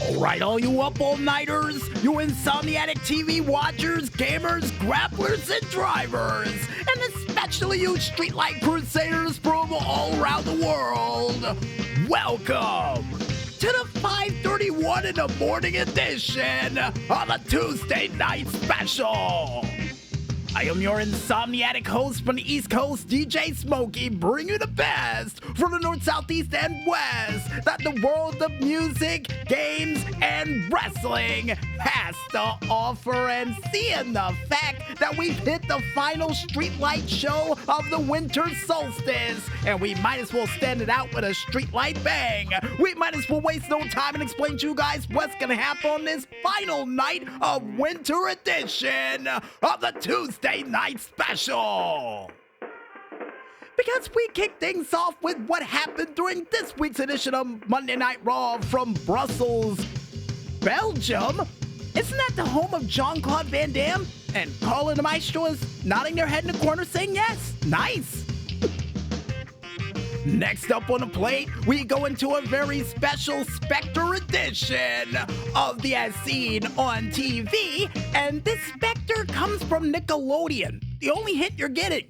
Alright, all you up-all-nighters, you insomniatic TV watchers, gamers, grapplers, and drivers, and especially you streetlight crusaders from all around the world, welcome to the 5:31 in the morning edition of the Tuesday Night Special. I am your insomniatic host from the East Coast, DJ Smokey, bringing you the best from the North, South, East, and West that the world of music, games, and wrestling has to offer. And seeing the fact that we've hit the final streetlight show of the winter solstice, and we might as well stand it out with a streetlight bang, we might as well waste no time and explain to you guys what's going to happen on this final night of winter edition of the Tuesday Night Special. Because we kick things off with what happened during this week's edition of Monday Night Raw from Brussels, Belgium. Isn't that the home of Jean-Claude Van Damme? And Carl and the Maestro is nodding their head in the corner saying yes. Nice. Next up on the plate, we go into a very special Spectre edition of the As Seen on TV, and this Spectre comes from Nickelodeon, the only hit you're getting.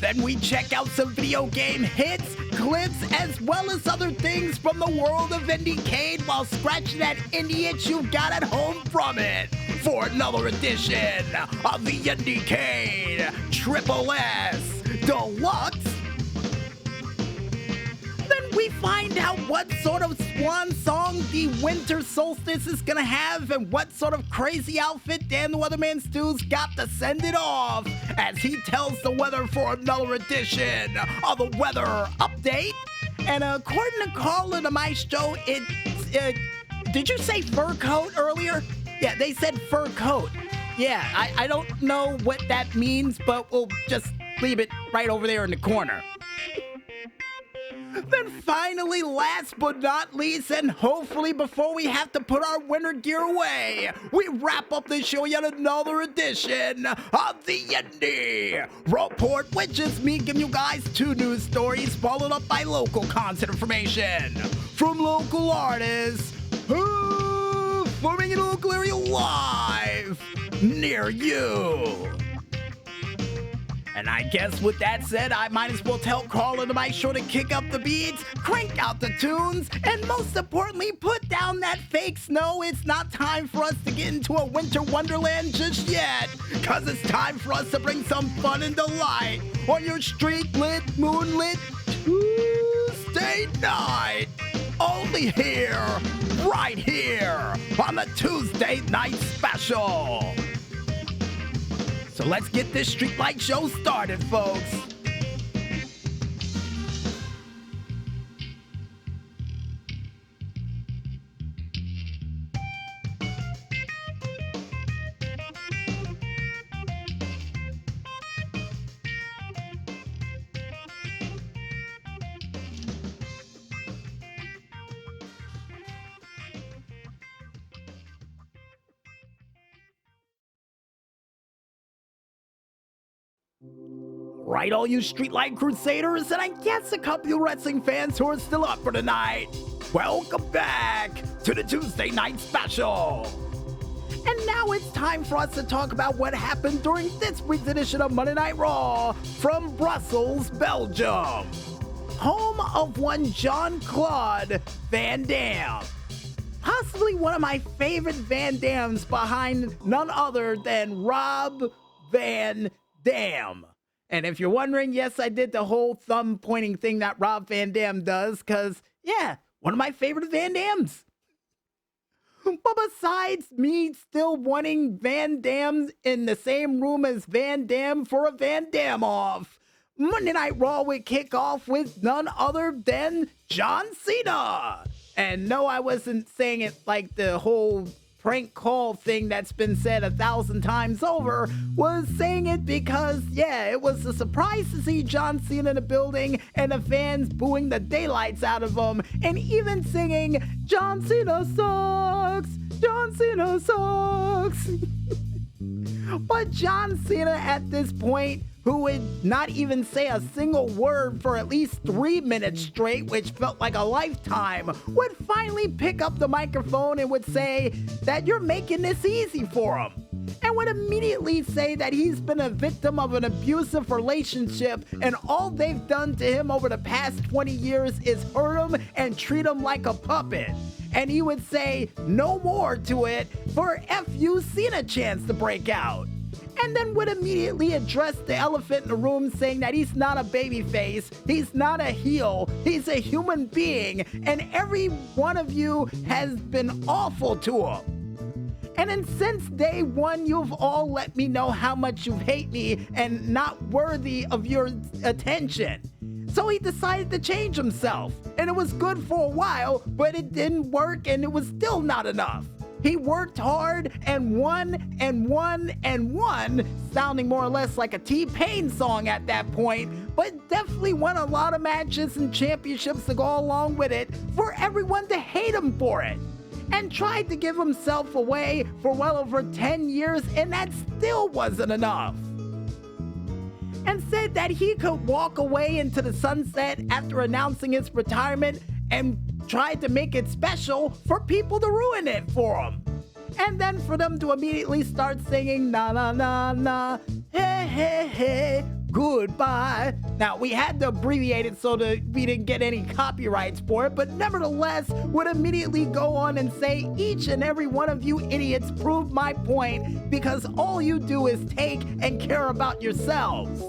Then we check out some video game hits, clips, as well as other things from the world of Indy Cade while scratching that indie itch you got at home from it for another edition of the Indy Cade Triple S Deluxe. Then we find out what sort of swan song the winter solstice is gonna have and what sort of crazy outfit Dan the Weatherman Stu's got to send it off as he tells the weather for another edition of the weather update. And according to Carl and the Maestro, did you say fur coat earlier? Yeah, they said fur coat. Yeah, I don't know what that means, but we'll just leave it right over there in the corner. Then finally, last but not least, and hopefully before we have to put our winter gear away, we wrap up the show yet another edition of the Indy Report, which is me giving you guys two news stories followed up by local content information from local artists forming in a local area live near you. And I guess with that said, I might as well tell Carl and the Maestro to kick up the beats, crank out the tunes, and most importantly, put down that fake snow. It's not time for us to get into a winter wonderland just yet, cause it's time for us to bring some fun and delight on your street-lit, moonlit Tuesday night. Only here, right here, on the Tuesday Night Special. So let's get this streetlight show started, folks. Right, all you streetlight crusaders, and I guess a couple of wrestling fans who are still up for tonight. Welcome back to the Tuesday Night Special. And now it's time for us to talk about what happened during this week's edition of Monday Night Raw from Brussels, Belgium, home of one Jean-Claude Van Damme. Possibly one of my favorite Van Dammes behind none other than Rob Van Dam. And if you're wondering, yes, I did the whole thumb pointing thing that Rob Van Dam does, because, yeah, one of my favorite Van Dams. But besides me still wanting Van Dam in the same room as Van Dam for a Van Dam off, Monday Night Raw would kick off with none other than John Cena. And no, I wasn't saying it like the whole prank call thing that's been said 1,000 times over, was saying it because, yeah, it was a surprise to see John Cena in the building and the fans booing the daylights out of him and even singing, "John Cena sucks! John Cena sucks!" But John Cena at this point, who would not even say a single word for at least 3 minutes straight, which felt like a lifetime, would finally pick up the microphone and would say that you're making this easy for him. And would immediately say that he's been a victim of an abusive relationship and all they've done to him over the past 20 years is hurt him and treat him like a puppet. And he would say no more to it for F you seen a chance to break out. And then would immediately address the elephant in the room, saying that he's not a babyface, he's not a heel, he's a human being, and every one of you has been awful to him. And then since day one, you've all let me know how much you hate me and not worthy of your attention. So he decided to change himself. And it was good for a while, but it didn't work and it was still not enough. He worked hard and won and won and won, sounding more or less like a T-Pain song at that point, but definitely won a lot of matches and championships to go along with it for everyone to hate him for it. And tried to give himself away for well over 10 years, and that still wasn't enough. And said that he could walk away into the sunset after announcing his retirement and tried to make it special for people to ruin it for him. And then for them to immediately start singing na na na na, hey hey hey, goodbye. Now, we had to abbreviate it so that we didn't get any copyrights for it, but nevertheless would immediately go on and say, each and every one of you idiots proved my point because all you do is take and care about yourselves.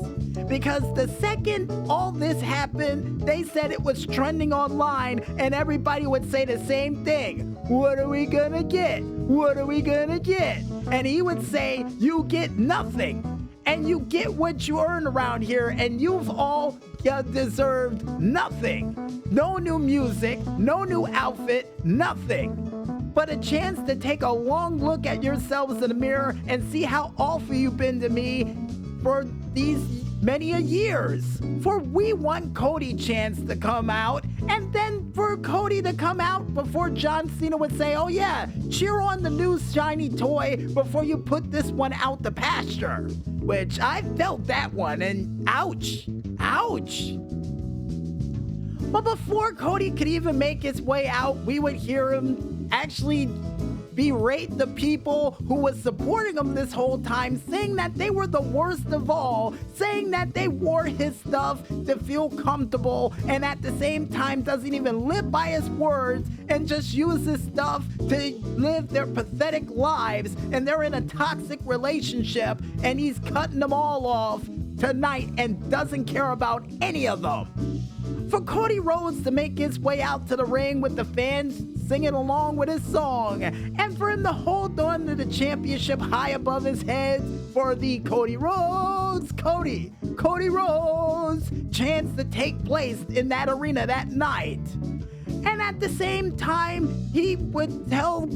Because the second all this happened, they said it was trending online and everybody would say the same thing. What are we gonna get? What are we gonna get? And he would say, you get nothing. And you get what you earn around here, and you've all deserved nothing. No new music, no new outfit, nothing. But a chance to take a long look at yourselves in the mirror and see how awful you've been to me for these many a years. For we want Cody chance to come out, and then for Cody to come out before John Cena would say, oh yeah, cheer on the new shiny toy before you put this one out the pasture. Which I felt that one, and ouch, ouch. But before Cody could even make his way out, we would hear him actually berate the people who was supporting him this whole time, saying that they were the worst of all, saying that they wore his stuff to feel comfortable, and at the same time doesn't even live by his words and just uses stuff to live their pathetic lives, and they're in a toxic relationship and he's cutting them all off tonight and doesn't care about any of them. For Cody Rhodes to make his way out to the ring with the fans singing along with his song, and for him to hold on to the championship high above his head for the Cody Rhodes chance to take place in that arena that night. And at the same time, he would tell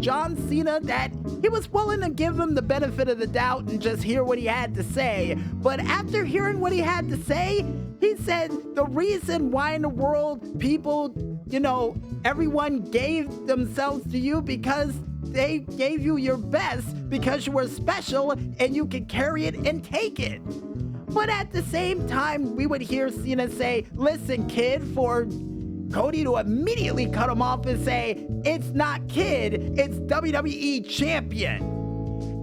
John Cena that he was willing to give him the benefit of the doubt and just hear what he had to say. But after hearing what he had to say, he said the reason why in the world people, everyone gave themselves to you because they gave you your best because you were special and you could carry it and take it. But at the same time, we would hear Cena say, listen, kid, for Cody to immediately cut him off and say, it's not kid, it's WWE champion.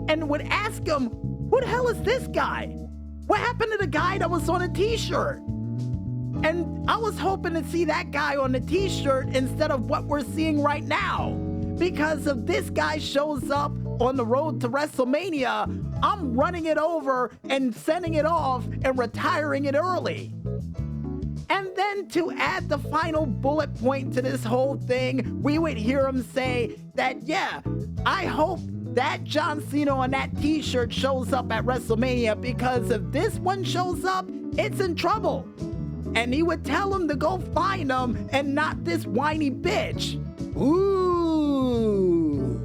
And would ask him, who the hell is this guy? What happened to the guy that was on a t-shirt? And I was hoping to see that guy on the t-shirt instead of what we're seeing right now. Because if this guy shows up on the road to WrestleMania, I'm running it over and sending it off and retiring it early. And then to add the final bullet point to this whole thing, we would hear him say that, yeah, I hope that John Cena on that t-shirt shows up at WrestleMania, because if this one shows up, it's in trouble. And he would tell him to go find him and not this whiny bitch. Ooh.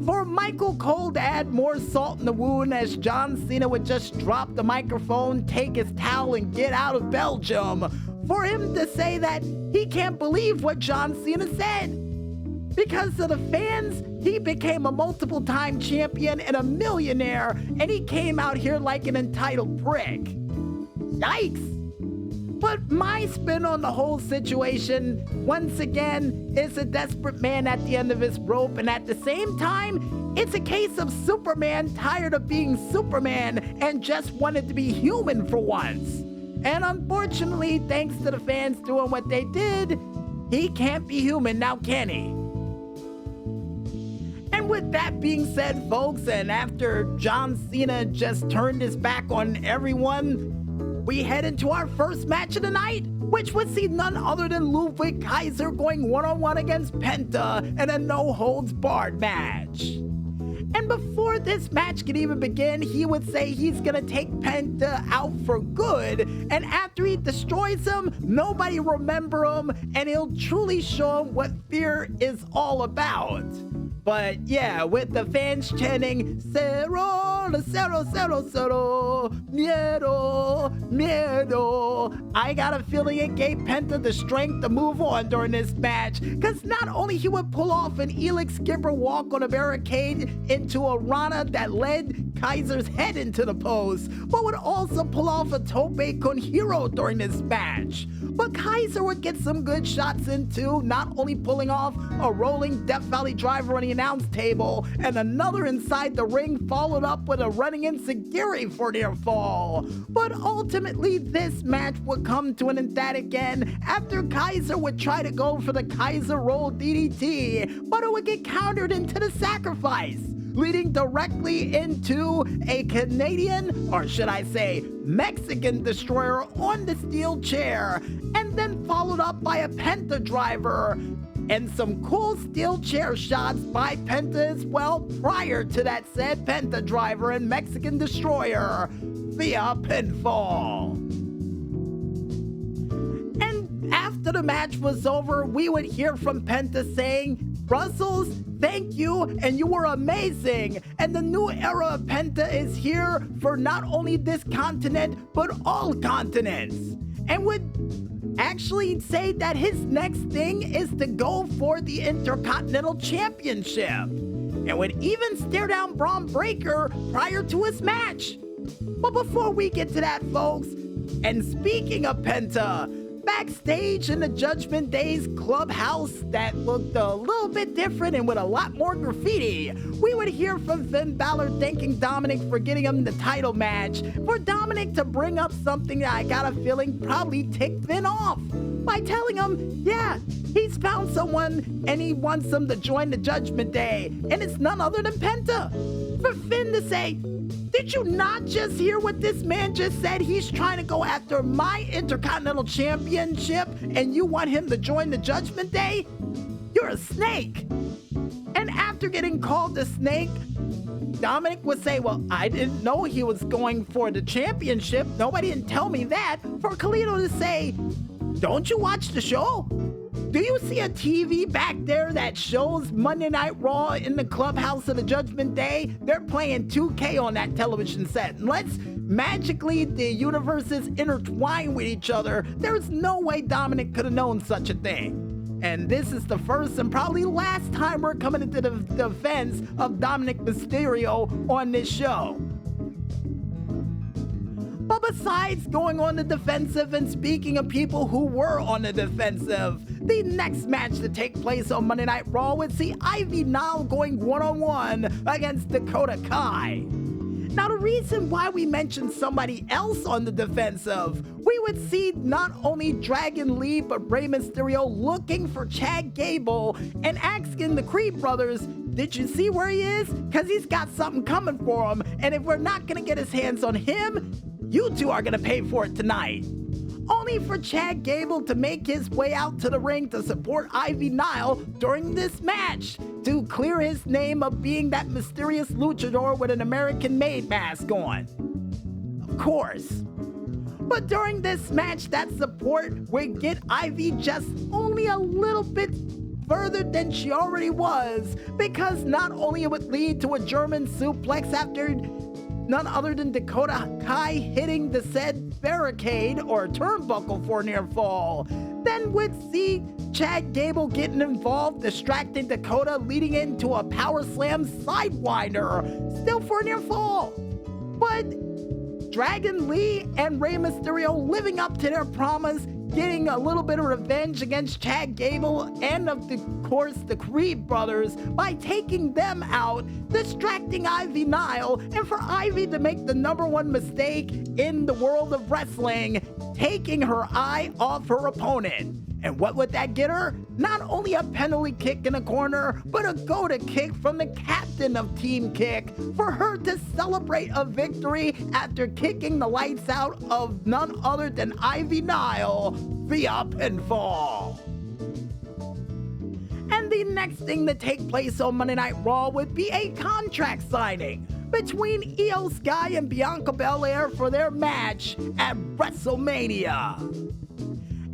For Michael Cole to add more salt in the wound as John Cena would just drop the microphone, take his towel, and get out of Belgium. For him to say that he can't believe what John Cena said. Because of the fans, he became a multiple-time champion and a millionaire, and he came out here like an entitled prick. Yikes! But my spin on the whole situation, once again, is a desperate man at the end of his rope, and at the same time, it's a case of Superman tired of being Superman and just wanted to be human for once. And unfortunately, thanks to the fans doing what they did, he can't be human now, can he? And with that being said, folks, and after John Cena just turned his back on everyone, we head into our first match of the night, which would see none other than Ludwig Kaiser going one-on-one against Penta in a no-holds-barred match. And before this match could even begin, he would say he's gonna take Penta out for good, and after he destroys him, nobody will remember him, and he'll truly show him what fear is all about. But yeah, with the fans chanting, Cero, cero, cero, cero, miedo, miedo, I got a feeling it gave Penta the strength to move on during this match, because not only he would pull off an Elix Skipper walk on a barricade into a Rana that led Kaiser's head into the post, but would also pull off a Tope con Hero during this match. But Kaiser would get some good shots in too, not only pulling off a rolling Death Valley driver on the announce table, and another inside the ring followed up with a running enziguri for near fall. But ultimately, this match would come to an emphatic end after Kaiser would try to go for the Kaiser Roll DDT, but it would get countered into the sacrifice, leading directly into a Canadian, or should I say, Mexican destroyer on the steel chair, and then followed up by a Penta driver, and some cool steel chair shots by Penta as well prior to that said Penta driver and Mexican destroyer via pinfall. And after the match was over, we would hear from Penta saying, Brussels, thank you, and you were amazing. And the new era of Penta is here for not only this continent, but all continents. And would actually say that his next thing is to go for the Intercontinental Championship. And would even stare down Braun Breaker prior to his match. But before we get to that, folks, and speaking of Penta, backstage in the Judgment Day's clubhouse that looked a little bit different and with a lot more graffiti, we would hear from Finn Balor thanking Dominic for getting him the title match, for Dominic to bring up something that I got a feeling probably ticked Finn off, by telling him, yeah, he's found someone and he wants him to join the Judgment Day, and it's none other than Penta. For Finn to say, did you not just hear what this man just said? He's trying to go after my Intercontinental Championship and you want him to join the Judgment Day? You're a snake. And after getting called a snake, Dominic would say, well, I didn't know he was going for the championship. Nobody didn't tell me that. For Kalisto to say, don't you watch the show? Do you see a TV back there that shows Monday Night Raw in the clubhouse of the Judgment Day? They're playing 2K on that television set. Unless magically the universes intertwine with each other, there's no way Dominic could have known such a thing. And this is the first and probably last time we're coming into the defense of Dominic Mysterio on this show. But besides going on the defensive and speaking of people who were on the defensive, the next match to take place on Monday Night Raw would see Ivy Nile going one-on-one against Dakota Kai. Now, the reason why we mentioned somebody else on the defensive, we would see not only Dragon Lee, but Rey Mysterio looking for Chad Gable and asking the Creed brothers, did you see where he is? Because he's got something coming for him, and if we're not going to get his hands on him, you two are going to pay for it tonight. Only for Chad Gable to make his way out to the ring to support Ivy Nile during this match, to clear his name of being that mysterious luchador with an American-made mask on. Of course. But during this match, that support would get Ivy just only a little bit further than she already was, because not only it would lead to a German suplex after none other than Dakota Kai hitting the said barricade or turnbuckle for near fall. Then we'd see Chad Gable getting involved, distracting Dakota, leading into a power slam sidewinder, still for near fall. But Dragon Lee and Rey Mysterio living up to their promise, getting a little bit of revenge against Chad Gable and of course the Creed brothers by taking them out, distracting Ivy Nile, and for Ivy to make the #1 mistake in the world of wrestling, taking her eye off her opponent. And what would that get her? Not only a penalty kick in a corner, but a go-to kick from the captain of Team Kick for her to celebrate a victory after kicking the lights out of none other than Ivy Nile via pinfall. And the next thing to take place on Monday Night Raw would be a contract signing between Io Sky and Bianca Belair for their match at WrestleMania.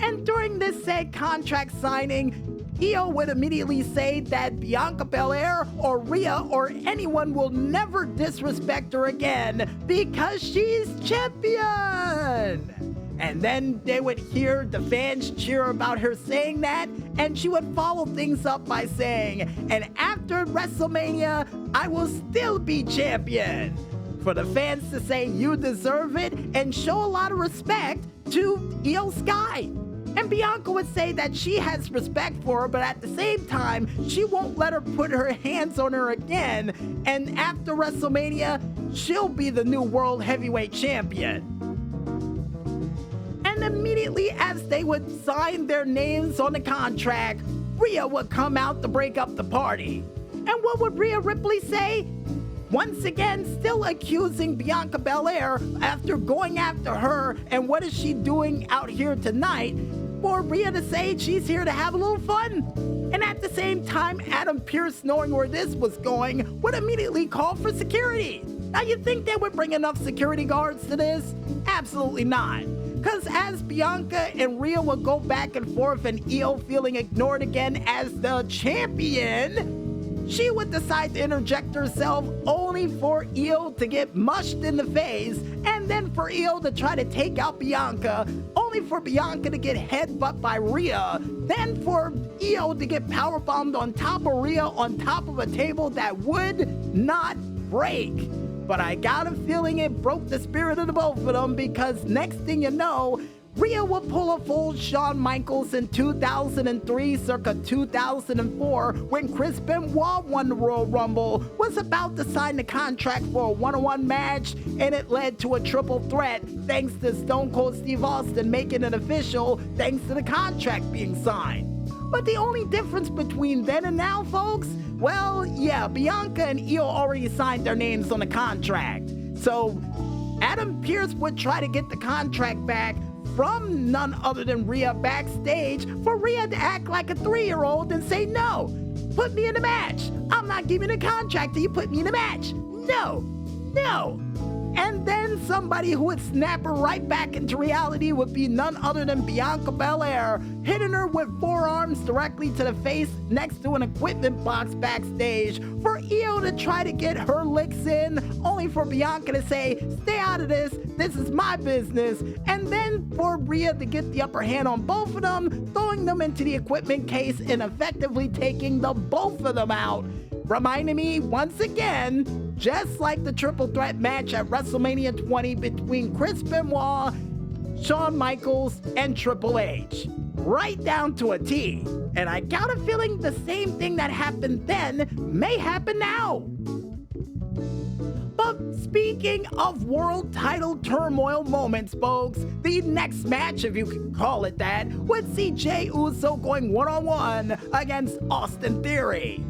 And during this said contract signing, Io would immediately say that Bianca Belair or Rhea or anyone will never disrespect her again because she's champion. And then they would hear the fans cheer about her saying that, and she would follow things up by saying, and after WrestleMania, I will still be champion. For the fans to say you deserve it and show a lot of respect to Io Sky. And Bianca would say that she has respect for her, but at the same time, she won't let her put her hands on her again. And after WrestleMania, she'll be the new World Heavyweight Champion. And immediately as they would sign their names on the contract, Rhea would come out to break up the party. And what would Rhea Ripley say? Once again, still accusing Bianca Belair after going after her, and what is she doing out here tonight? For Rhea to say she's here to have a little fun. And at the same time, Adam Pearce, knowing where this was going, would immediately call for security. Now, you think they would bring enough security guards to this? Absolutely not. Because as Bianca and Rhea would go back and forth and Io feeling ignored again as the champion, she would decide to interject herself only for Io to get mushed in the face, and then for Io to try to take out Bianca, only for Bianca to get headbutt by Rhea, then for Io to get powerbombed on top of Rhea on top of a table that would not break. But I got a feeling it broke the spirit of the both of them, because next thing you know, Rhea would pull a full Shawn Michaels in 2003, circa 2004, when Chris Benoit won the Royal Rumble, was about to sign the contract for a one-on-one match, and it led to a triple threat thanks to Stone Cold Steve Austin making it official thanks to the contract being signed. But the only difference between then and now, folks, well, yeah, Bianca and Io already signed their names on the contract. So Adam Pearce would try to get the contract back from none other than Rhea backstage for Rhea to act like a 3-year-old and say, no, put me in a match. I'm not giving a contract till you put me in a match. No. And then somebody who would snap her right back into reality would be none other than Bianca Belair, hitting her with forearms directly to the face next to an equipment box backstage for Io to try to get her licks in, only for Bianca to say, stay out of this is my business, and then for Rhea to get the upper hand on both of them, throwing them into the equipment case and effectively taking the both of them out. Reminding me once again, just like the triple threat match at WrestleMania 20 between Chris Benoit, Shawn Michaels, and Triple H. Right down to a T. And I got a feeling the same thing that happened then may happen now. But speaking of world title turmoil moments, folks, the next match, if you can call it that, would see Jey Uso going one-on-one against Austin Theory.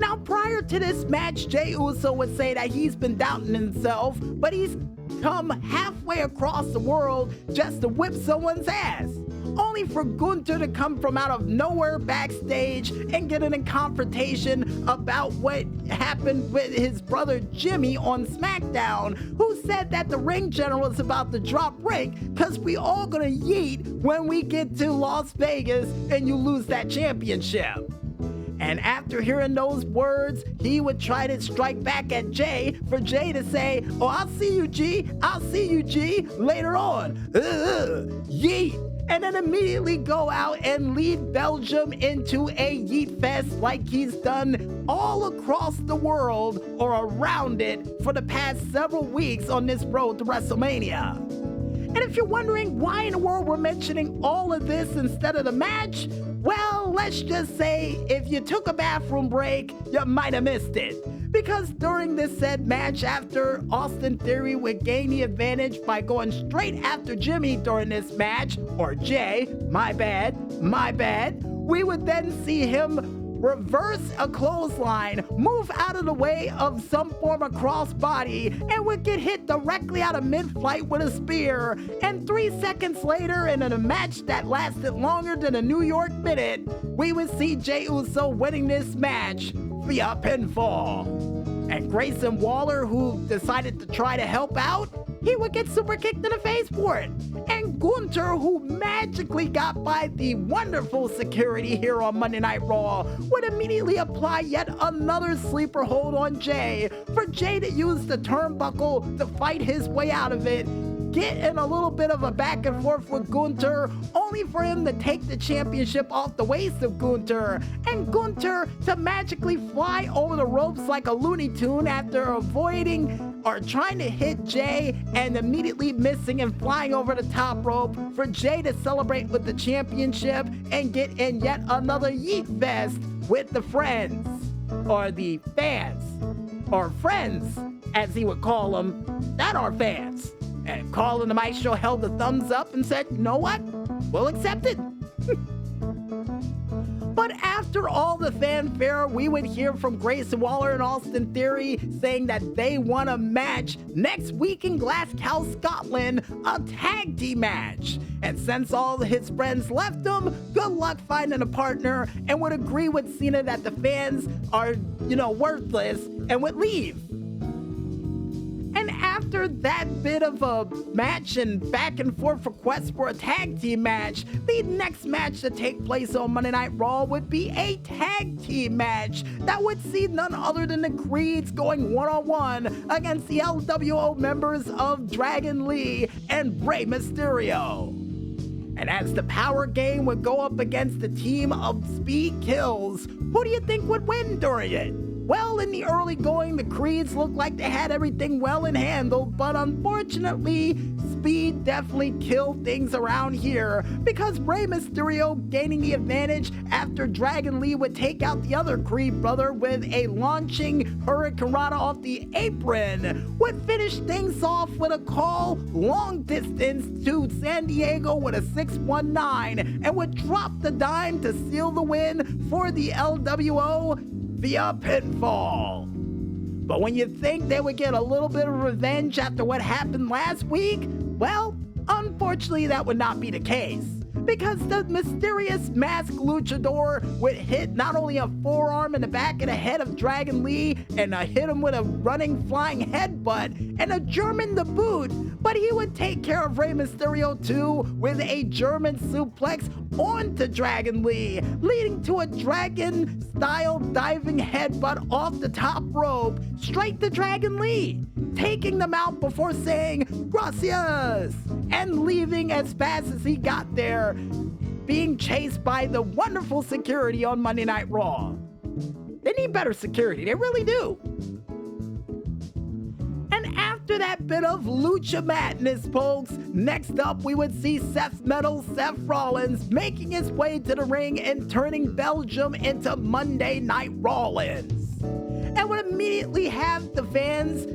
Now, prior to this match, Jey Uso would say that he's been doubting himself, but he's come halfway across the world just to whip someone's ass, only for Gunther to come from out of nowhere backstage and get in a confrontation about what happened with his brother Jimmy on SmackDown, who said that the ring general is about to drop rank because we all gonna yeet when we get to Las Vegas and you lose that championship. And after hearing those words, he would try to strike back at Jay for Jay to say, "Oh, I'll see you, G. I'll see you, G, later on. Yeet." And then immediately go out and lead Belgium into a yeet fest like he's done all across the world or around it for the past several weeks on this road to WrestleMania. And if you're wondering why in the world we're mentioning all of this instead of the match, well, let's just say if you took a bathroom break, you might have missed it. Because during this said match, after Austin Theory would gain the advantage by going straight after Jimmy during this match, or Jay, my bad, we would then see him reverse a clothesline, move out of the way of some form of crossbody, and would get hit directly out of mid-flight with a spear. And 3 seconds later, and in a match that lasted longer than a New York Minute, we would see Jey Uso winning this match via pinfall. And Grayson Waller, who decided to try to help out, he would get super kicked in the face for it. And Gunther, who magically got by the wonderful security here on Monday Night Raw, would immediately apply yet another sleeper hold on Jay, for Jay to use the turnbuckle to fight his way out of it, get in a little bit of a back and forth with Gunther, only for him to take the championship off the waist of Gunther, and Gunther to magically fly over the ropes like a Looney Tune after avoiding or trying to hit Jay and immediately missing and flying over the top rope, for Jay to celebrate with the championship and get in yet another yeet fest with the friends, or the fans, or friends as he would call them, that are fans. And Carl and the Maestro held the thumbs up and said, "You know what? We'll accept it." But after all the fanfare, we would hear from Grayson Waller and Austin Theory saying that they want a match next week in Glasgow, Scotland, a tag team match. And since all his friends left him, good luck finding a partner, and would agree with Cena that the fans are, worthless, and would leave. And after that bit of a match and back and forth request for a tag team match, the next match to take place on Monday Night Raw would be a tag team match that would see none other than the Creeds going one-on-one against the LWO members of Dragon Lee and Rey Mysterio. And as the power game would go up against the team of Speed Kills, who do you think would win during it? Well, in the early going, the Creeds looked like they had everything well in handle, but unfortunately, Speed definitely killed things around here, because Rey Mysterio gaining the advantage after Dragon Lee would take out the other Creed brother with a launching Hurricanrana off the apron, would finish things off with a call long distance to San Diego with a 619, and would drop the dime to seal the win for the LWO via pinfall. But when you think they would get a little bit of revenge after what happened last week, well, unfortunately that would not be the case, because the mysterious masked luchador would hit not only a forearm in the back of the head of Dragon Lee and hit him with a running flying headbutt and a German to boot, but he would take care of Rey Mysterio too with a German suplex onto Dragon Lee, leading to a dragon-style diving headbutt off the top rope straight to Dragon Lee, taking them out before saying "Gracias" and leaving as fast as he got there, being chased by the wonderful security on Monday Night Raw. They need better security, they really do. And after that bit of lucha madness, folks, next up we would see Seth Rollins making his way to the ring and turning Belgium into Monday Night Rollins, and would immediately have the fans'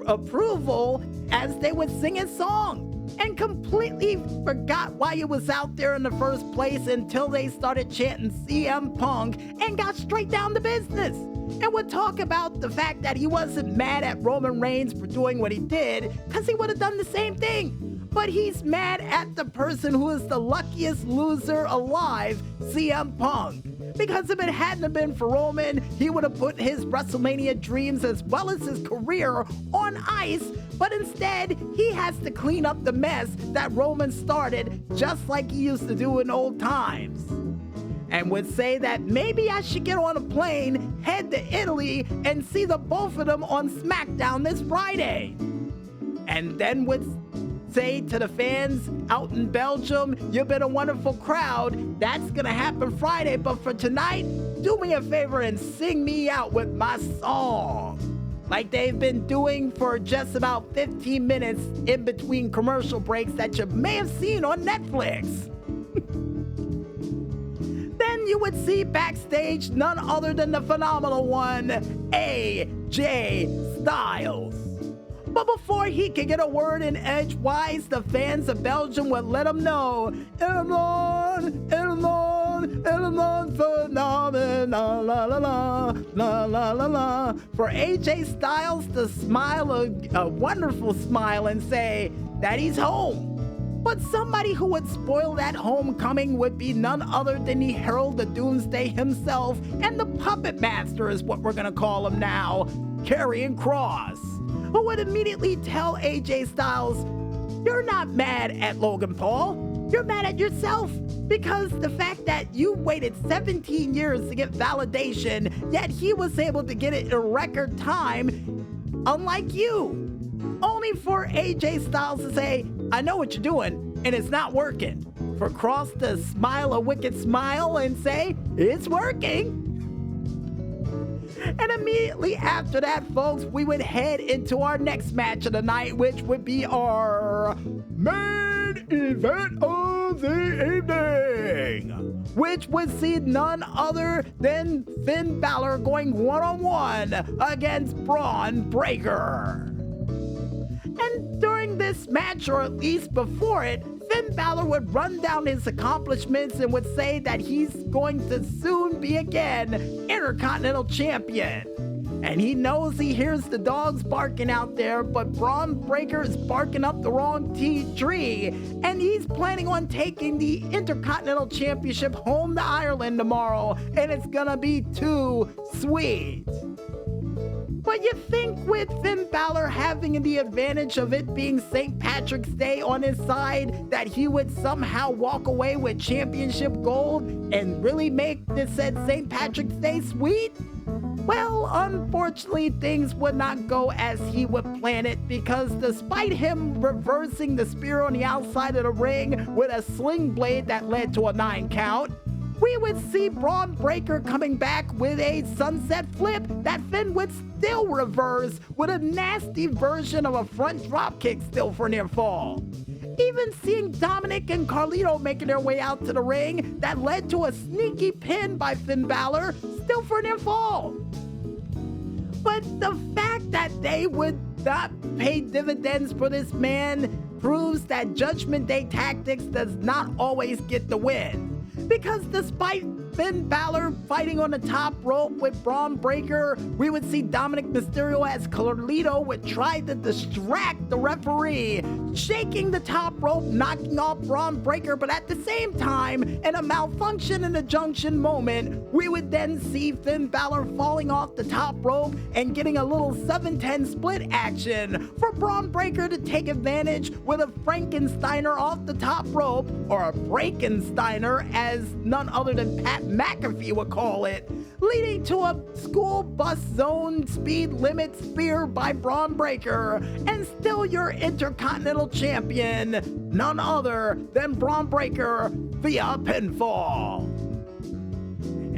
approval as they would sing his song, and completely forgot why he was out there in the first place until they started chanting CM Punk and got straight down to business, and would talk about the fact that he wasn't mad at Roman Reigns for doing what he did, because he would have done the same thing, but he's mad at the person who is the luckiest loser alive, CM Punk. Because if it hadn't been for Roman, he would have put his WrestleMania dreams as well as his career on ice, but instead, he has to clean up the mess that Roman started, just like he used to do in old times. and would say that maybe I should get on a plane, head to Italy, and see the both of them on SmackDown this Friday. And then would say to the fans out in Belgium, you've been a wonderful crowd. That's gonna happen Friday, but for tonight, do me a favor and sing me out with my song. Like they've been doing for just about 15 minutes in between commercial breaks that you may have seen on Netflix. Then you would see backstage none other than the phenomenal one, AJ Styles. But before he could get a word in edgewise, the fans of Belgium would let him know, Elmon, phenomenal, la la la, la la la la. For AJ Styles to smile a wonderful smile and say that he's home. But somebody who would spoil that homecoming would be none other than the Herald of Doomsday himself, and the Puppet Master is what we're gonna call him now, Karrion Kross, who would immediately tell AJ Styles, you're not mad at Logan Paul, you're mad at yourself, because the fact that you waited 17 years to get validation, yet he was able to get it in record time, unlike you. Only for AJ Styles to say, I know what you're doing, and it's not working. For Kross to smile a wicked smile and say, it's working. And immediately after that, folks, we would head into our next match of the night, which would be our main event of the evening, which would see none other than Finn Balor going one-on-one against Braun Breaker. And during this match, or at least before it, Finn Balor would run down his accomplishments and would say that he's going to soon be again Intercontinental Champion. And he knows he hears the dogs barking out there, but Braun Breaker is barking up the wrong tree, and he's planning on taking the Intercontinental Championship home to Ireland tomorrow, and it's gonna be too sweet. But you think with Finn Balor having the advantage of it being St. Patrick's Day on his side, that he would somehow walk away with championship gold and really make this said St. Patrick's Day sweet? Well, unfortunately, things would not go as he would plan it, because despite him reversing the spear on the outside of the ring with a sling blade that led to a 9 count, we would see Braun Breaker coming back with a sunset flip that Finn would still reverse with a nasty version of a front dropkick still for near fall. Even seeing Dominic and Carlito making their way out to the ring that led to a sneaky pin by Finn Balor still for near fall. But the fact that they would not pay dividends for this man proves that Judgment Day tactics does not always get the win. Because despite Finn Balor fighting on the top rope with Braun Breaker, we would see Dominic Mysterio as Carlito would try to distract the referee, shaking the top rope, knocking off Braun Breaker, but at the same time, in a malfunction in a junction moment, we would then see Finn Balor falling off the top rope and getting a little 7-10 split action for Braun Breaker to take advantage with a Frankensteiner off the top rope, or a Breakensteiner as none other than Pat McAfee would call it, leading to a school bus zone speed limit spear by Braun Breaker, and still your Intercontinental Champion, none other than Braun Breaker via pinfall.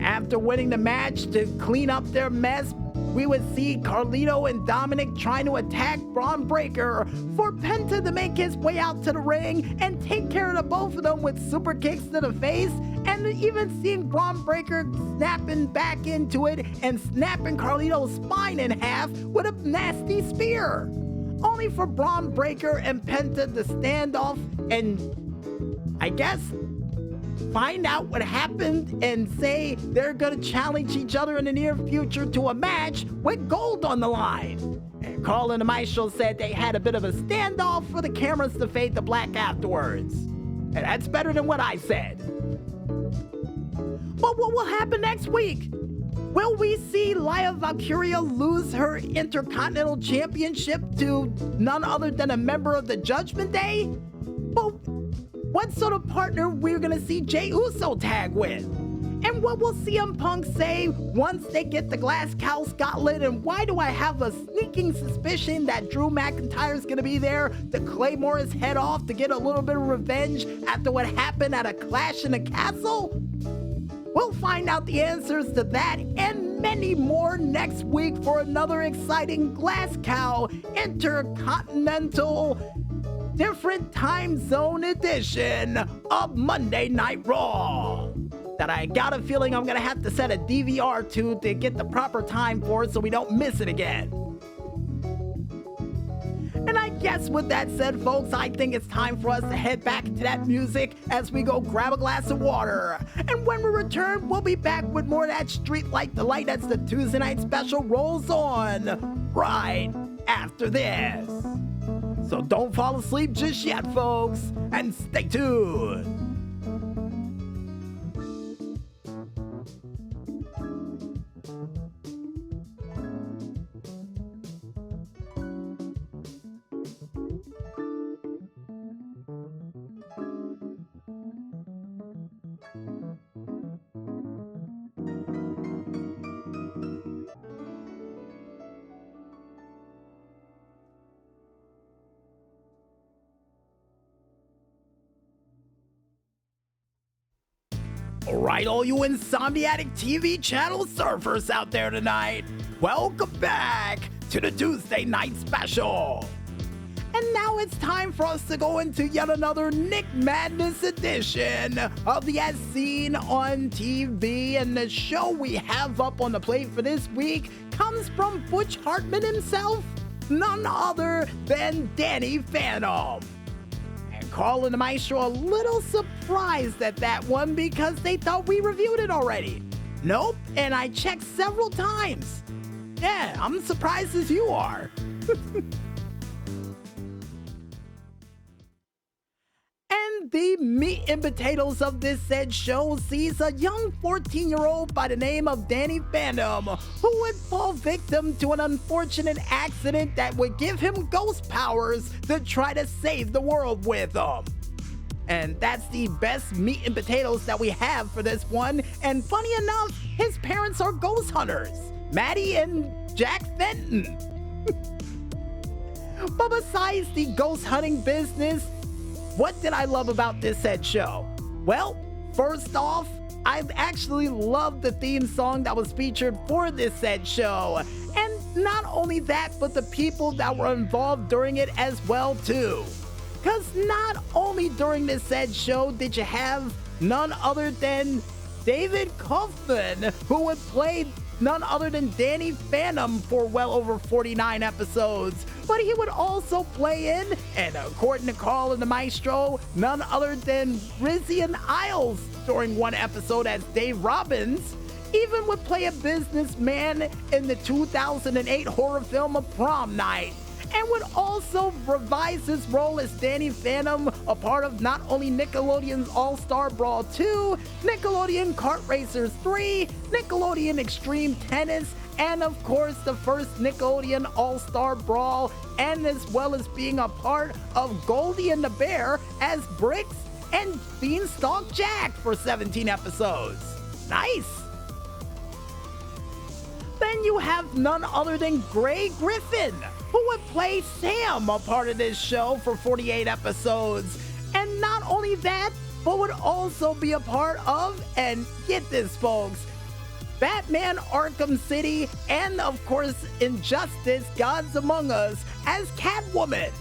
After winning the match to clean up their mess, we would see Carlito and Dominic trying to attack Braun Breaker for Penta to make his way out to the ring and take care of the both of them with super kicks to the face, and even seeing Braun Breaker snapping back into it and snapping Carlito's spine in half with a nasty spear. Only for Braun Breaker and Penta to stand off and, I guess, find out what happened and say they're gonna challenge each other in the near future to a match with gold on the line. And Carl and the Maestro said they had a bit of a standoff for the cameras to fade to black afterwards. And that's better than what I said. But what will happen next week? Will we see Lia Valkyria lose her Intercontinental Championship to none other than a member of the Judgment Day? Well, what sort of partner we're gonna see Jey Uso tag with? And what will CM Punk say once they get the Glass Cow Scotland? And why do I have a sneaking suspicion that Drew McIntyre's gonna be there to claymore his head off to get a little bit of revenge after what happened at a Clash in the Castle? We'll find out the answers to that and many more next week for another exciting Glass Cow Intercontinental Different Time Zone edition of Monday Night Raw that I got a feeling I'm gonna have to set a DVR to get the proper time for it so we don't miss it again. And I guess with that said, folks, I think it's time for us to head back to that music as we go grab a glass of water. And when we return, we'll be back with more of that Streetlight Delight as the Tuesday Night Special rolls on right after this. So don't fall asleep just yet, folks, and stay tuned. Alright, all you Insomniatic TV channel surfers out there tonight, welcome back to the Tuesday Night Special. And now it's time for us to go into yet another Nick Madness edition of the As Seen on TV. And the show we have up on the plate for this week comes from Butch Hartman himself, none other than Danny Phantom. Carl and the Maestro a little surprised at that one because they thought we reviewed it already. Nope, and I checked several times. Yeah, I'm surprised as you are. And the meat and potatoes of this said show sees a young 14-year-old by the name of Danny Phantom who would fall victim to an unfortunate accident that would give him ghost powers to try to save the world with them. And that's the best meat and potatoes that we have for this one. And funny enough, his parents are ghost hunters, Maddie and Jack Fenton. But besides the ghost hunting business, what did I love about this said show? Well, first off, I actually loved the theme song that was featured for this said show. And not only that, but the people that were involved during it as well too. Cause not only during this said show did you have none other than David Kaufman, who would play none other than Danny Phantom for well over 49 episodes, but he would also play in, and according to Carl and the Maestro, none other than Rizian Isles during one episode as Dave Robbins, even would play a businessman in the 2008 horror film of Prom Night, and would also revise his role as Danny Phantom, a part of not only Nickelodeon's All-Star Brawl 2, Nickelodeon Kart Racers 3, Nickelodeon Extreme Tennis, and of course the first Nickelodeon All-Star Brawl, and as well as being a part of Goldie and the Bear as Bricks and Beanstalk Jack for 17 episodes. Nice! Then you have none other than Gray Griffin, who would play Sam, a part of this show for 48 episodes. And not only that, but would also be a part of, and get this folks, Batman Arkham City, and of course Injustice Gods Among Us as Catwoman.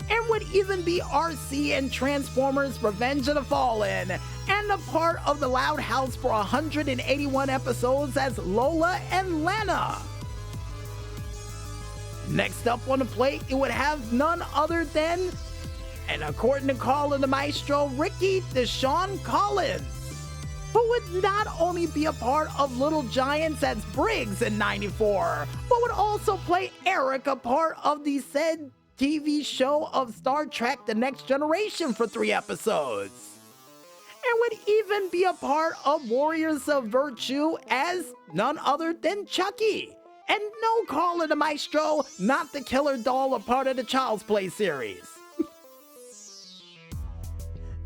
And would even be RC in Transformers Revenge of the Fallen, and a part of the Loud House for 181 episodes as Lola and Lana. Next up on the plate, it would have none other than, and according to Carl and the Maestro, Ricky Deshaun Collins, who would not only be a part of Little Giants as Briggs in 94, but would also play Eric, a part of the said TV show of Star Trek The Next Generation for 3 episodes. And would even be a part of Warriors of Virtue as none other than Chucky. And no, Carl and the Maestro, not the killer doll, a part of the Child's Play series.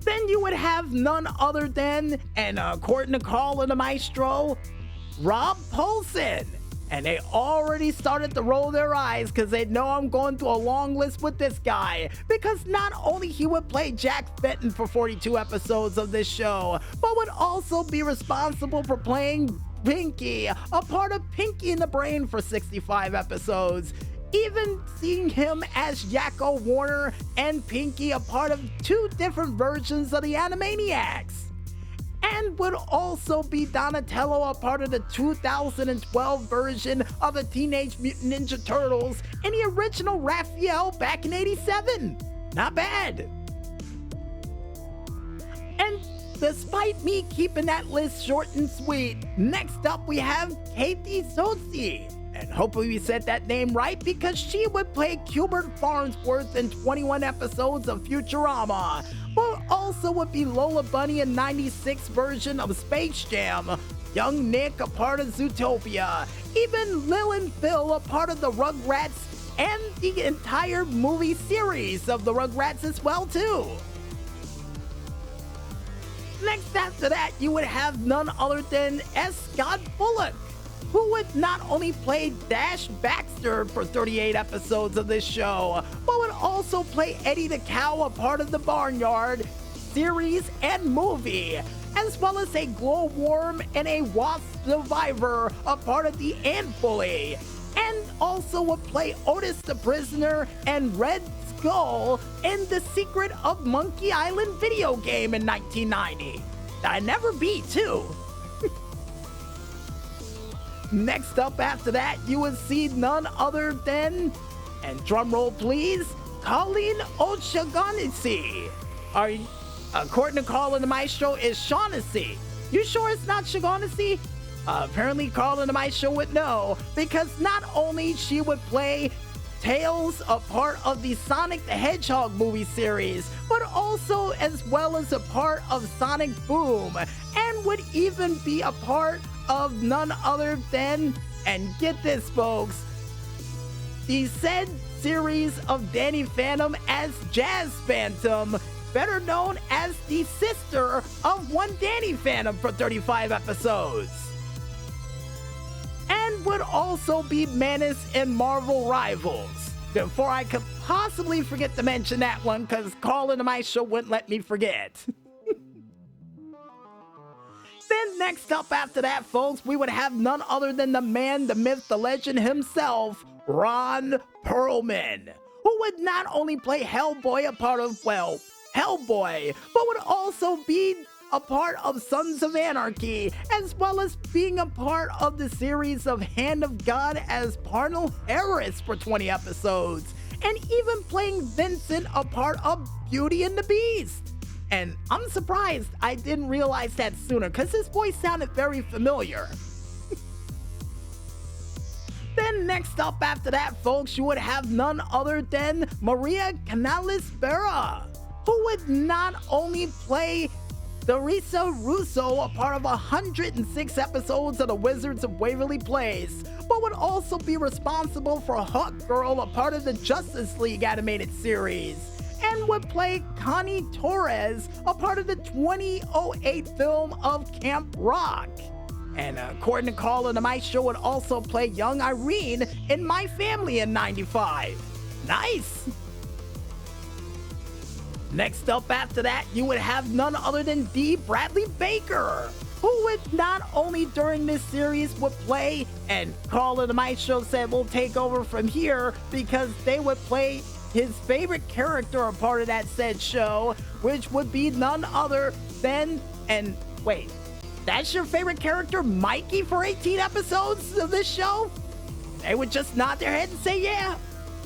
Then you would have none other than, and according to Carl and the Maestro, Rob Paulsen. And they already started to roll their eyes because they know I'm going through a long list with this guy. Because not only he would play Jack Fenton for 42 episodes of this show, but would also be responsible for playing Pinky, a part of Pinky in the Brain for 65 episodes. Even seeing him as Yakko Warner and Pinky, a part of 2 different versions of the Animaniacs. And would also be Donatello, a part of the 2012 version of the Teenage Mutant Ninja Turtles, and the original Raphael back in '87. Not bad. And despite me keeping that list short and sweet, next up we have Katie Sotzi. And hopefully we said that name right because she would play Gilbert Farnsworth in 21 episodes of Futurama. But also would be Lola Bunny in '96 version of Space Jam, Young Nick a part of Zootopia, even Lil and Phil a part of the Rugrats, and the entire movie series of the Rugrats as well too. Next after that, you would have none other than S. Scott Bullock, who would not only play Dash Baxter for 38 episodes of this show, but would also play Eddie the Cow, a part of the Barnyard series and movie, as well as a glowworm and a wasp survivor, a part of the Ant Bully, and also would play Otis the Prisoner and Red Skull in The Secret of Monkey Island video game in 1990. That I never beat too. Next up after that, you would see none other than, and drumroll please, Colleen O'Shaughnessy. According to Carl and the Maestro, is Shaughnessy. You sure it's not Shaughnessy? Apparently Carl and the Maestro would know, because not only she would play Tails, a part of the Sonic the Hedgehog movie series, but also as well as a part of Sonic Boom, and would even be a part of none other than, and get this folks, the said series of Danny Phantom as Jazz Phantom, better known as the sister of one Danny Phantom for 35 episodes. And would also be Manus in Marvel Rivals. Before I could possibly forget to mention that one, because Carl and my show wouldn't let me forget. Then next up after that, folks, we would have none other than the man, the myth, the legend himself, Ron Perlman, who would not only play Hellboy, a part of, well, Hellboy, but would also be a part of Sons of Anarchy, as well as being a part of the series of Hand of God as Parnell Harris for 20 episodes, and even playing Vincent, a part of Beauty and the Beast. And I'm surprised I didn't realize that sooner, because his voice sounded very familiar. Then next up after that, folks, you would have none other than Maria Canales-Vera, who would not only play Teresa Russo, a part of 106 episodes of The Wizards of Waverly Place, but would also be responsible for Hawkgirl, a part of the Justice League animated series, and would play Connie Torres, a part of the 2008 film of Camp Rock. And according to Carl and the Maestro, would also play young Irene in My Family in '95. Nice! Next up after that, you would have none other than D. Bradley Baker, who would not only during this series would play, and Carl and the Maestro said we'll take over from here because they would play his favorite character, a part of that said show, which would be none other than, and wait, that's your favorite character, Mikey, for 18 episodes of this show? They would just nod their head and say yeah.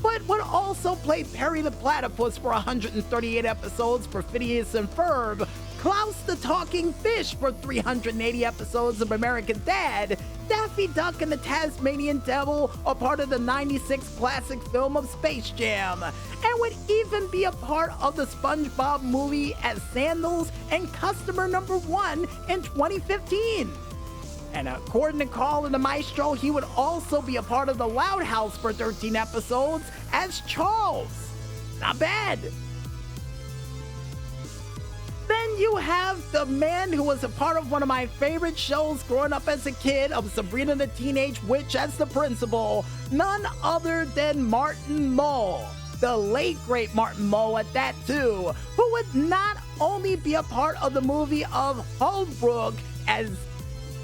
But would also play Perry the Platypus for 138 episodes for Phineas and Ferb, Klaus the Talking Fish for 380 episodes of American Dad, Daffy Duck and the Tasmanian Devil, a part of the '96 classic film of Space Jam, and would even be a part of the SpongeBob movie as Sandals and Customer Number 1 in 2015. And according to Carl and the Maestro, he would also be a part of the Loud House for 13 episodes as Charles. Not bad. Then you have the man who was a part of one of my favorite shows growing up as a kid of Sabrina the Teenage Witch as the principal, none other than Martin Mull. The late great Martin Mull at that too, who would not only be a part of the movie of Holbrook as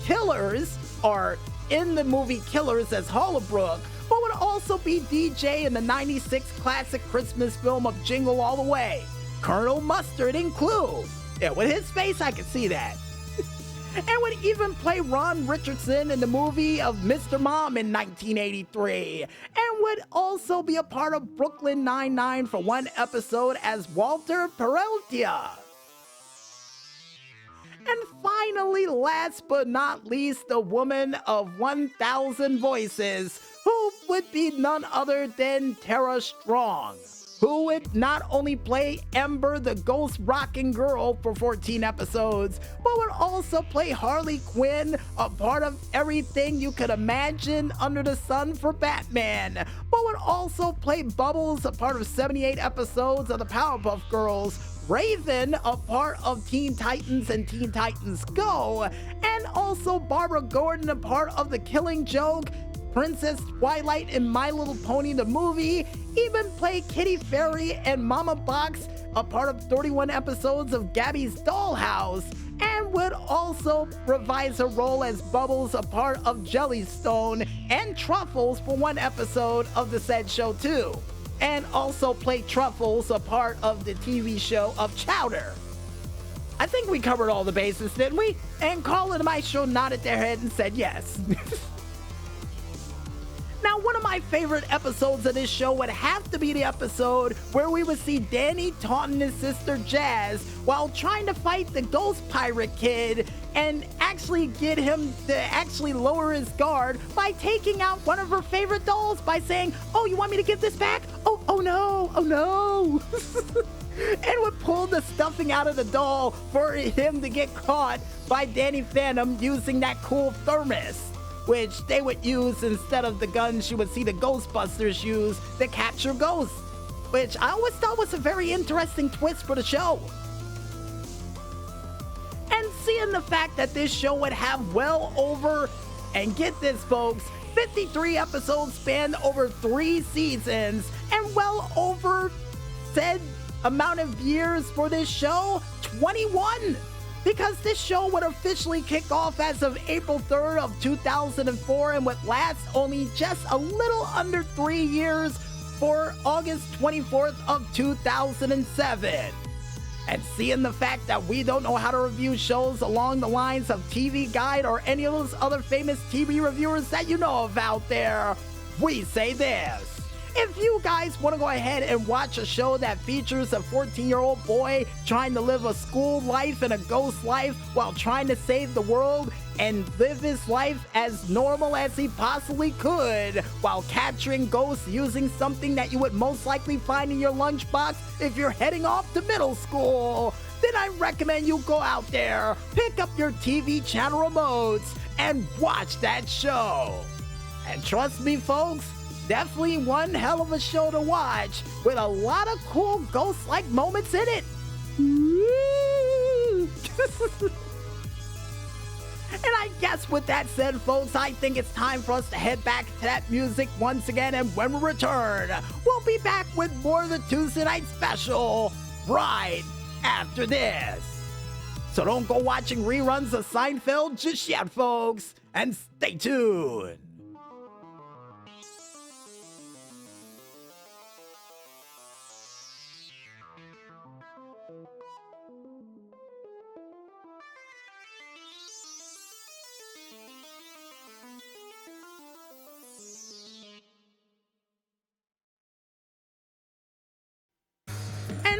Killers, or in the movie Killers as Holbrook, but would also be DJ in the 96 classic Christmas film of Jingle All the Way, Colonel Mustard and Clue. Yeah, with his face, I could see that. And would even play Ron Richardson in the movie of Mr. Mom in 1983, and would also be a part of Brooklyn Nine-Nine for one episode as Walter Peralta. And finally, last but not least, the woman of 1,000 voices, who would be none other than Tara Strong, who would not only play Ember, the ghost rocking girl, for 14 episodes, but would also play Harley Quinn, a part of everything you could imagine under the sun for Batman, but would also play Bubbles, a part of 78 episodes of the Powerpuff Girls, Raven, a part of Teen Titans and Teen Titans Go, and also Barbara Gordon, a part of The Killing Joke, Princess Twilight in My Little Pony the movie, even play Kitty Fairy and Mama Box, a part of 31 episodes of Gabby's Dollhouse, and would also revise her role as Bubbles, a part of Jellystone, and Truffles for one episode of the said show too, and also play Truffles, a part of the TV show of Chowder. I think we covered all the bases, didn't we? And Colin and my show nodded their head and said yes. Now, one of my favorite episodes of this show would have to be the episode where we would see Danny taunting his sister Jazz while trying to fight the Ghost Pirate Kid and actually get him to actually lower his guard by taking out one of her favorite dolls by saying, "Oh, you want me to give this back? Oh no, oh no." And would pull the stuffing out of the doll for him to get caught by Danny Phantom using that cool thermos, which they would use instead of the guns you would see the Ghostbusters use to capture ghosts, which I always thought was a very interesting twist for the show. And seeing the fact that this show would have well over, and get this folks, 53 episodes spanned over 3 seasons, and well over said amount of years for this show, 21! Because this show would officially kick off as of April 3rd of 2004 and would last only just a little under 3 years for August 24th of 2007. And seeing the fact that we don't know how to review shows along the lines of TV Guide or any of those other famous TV reviewers that you know of out there, we say this. If you guys want to go ahead and watch a show that features a 14-year-old boy trying to live a school life and a ghost life while trying to save the world and live his life as normal as he possibly could while capturing ghosts using something that you would most likely find in your lunchbox if you're heading off to middle school, then I recommend you go out there, pick up your TV channel remotes, and watch that show. And trust me, folks, definitely one hell of a show to watch with a lot of cool ghost-like moments in it. And I guess with that said, folks, I think it's time for us to head back to that music once again, and when we return, we'll be back with more of the Tuesday Night Special right after this. So don't go watching reruns of Seinfeld just yet, folks, and stay tuned.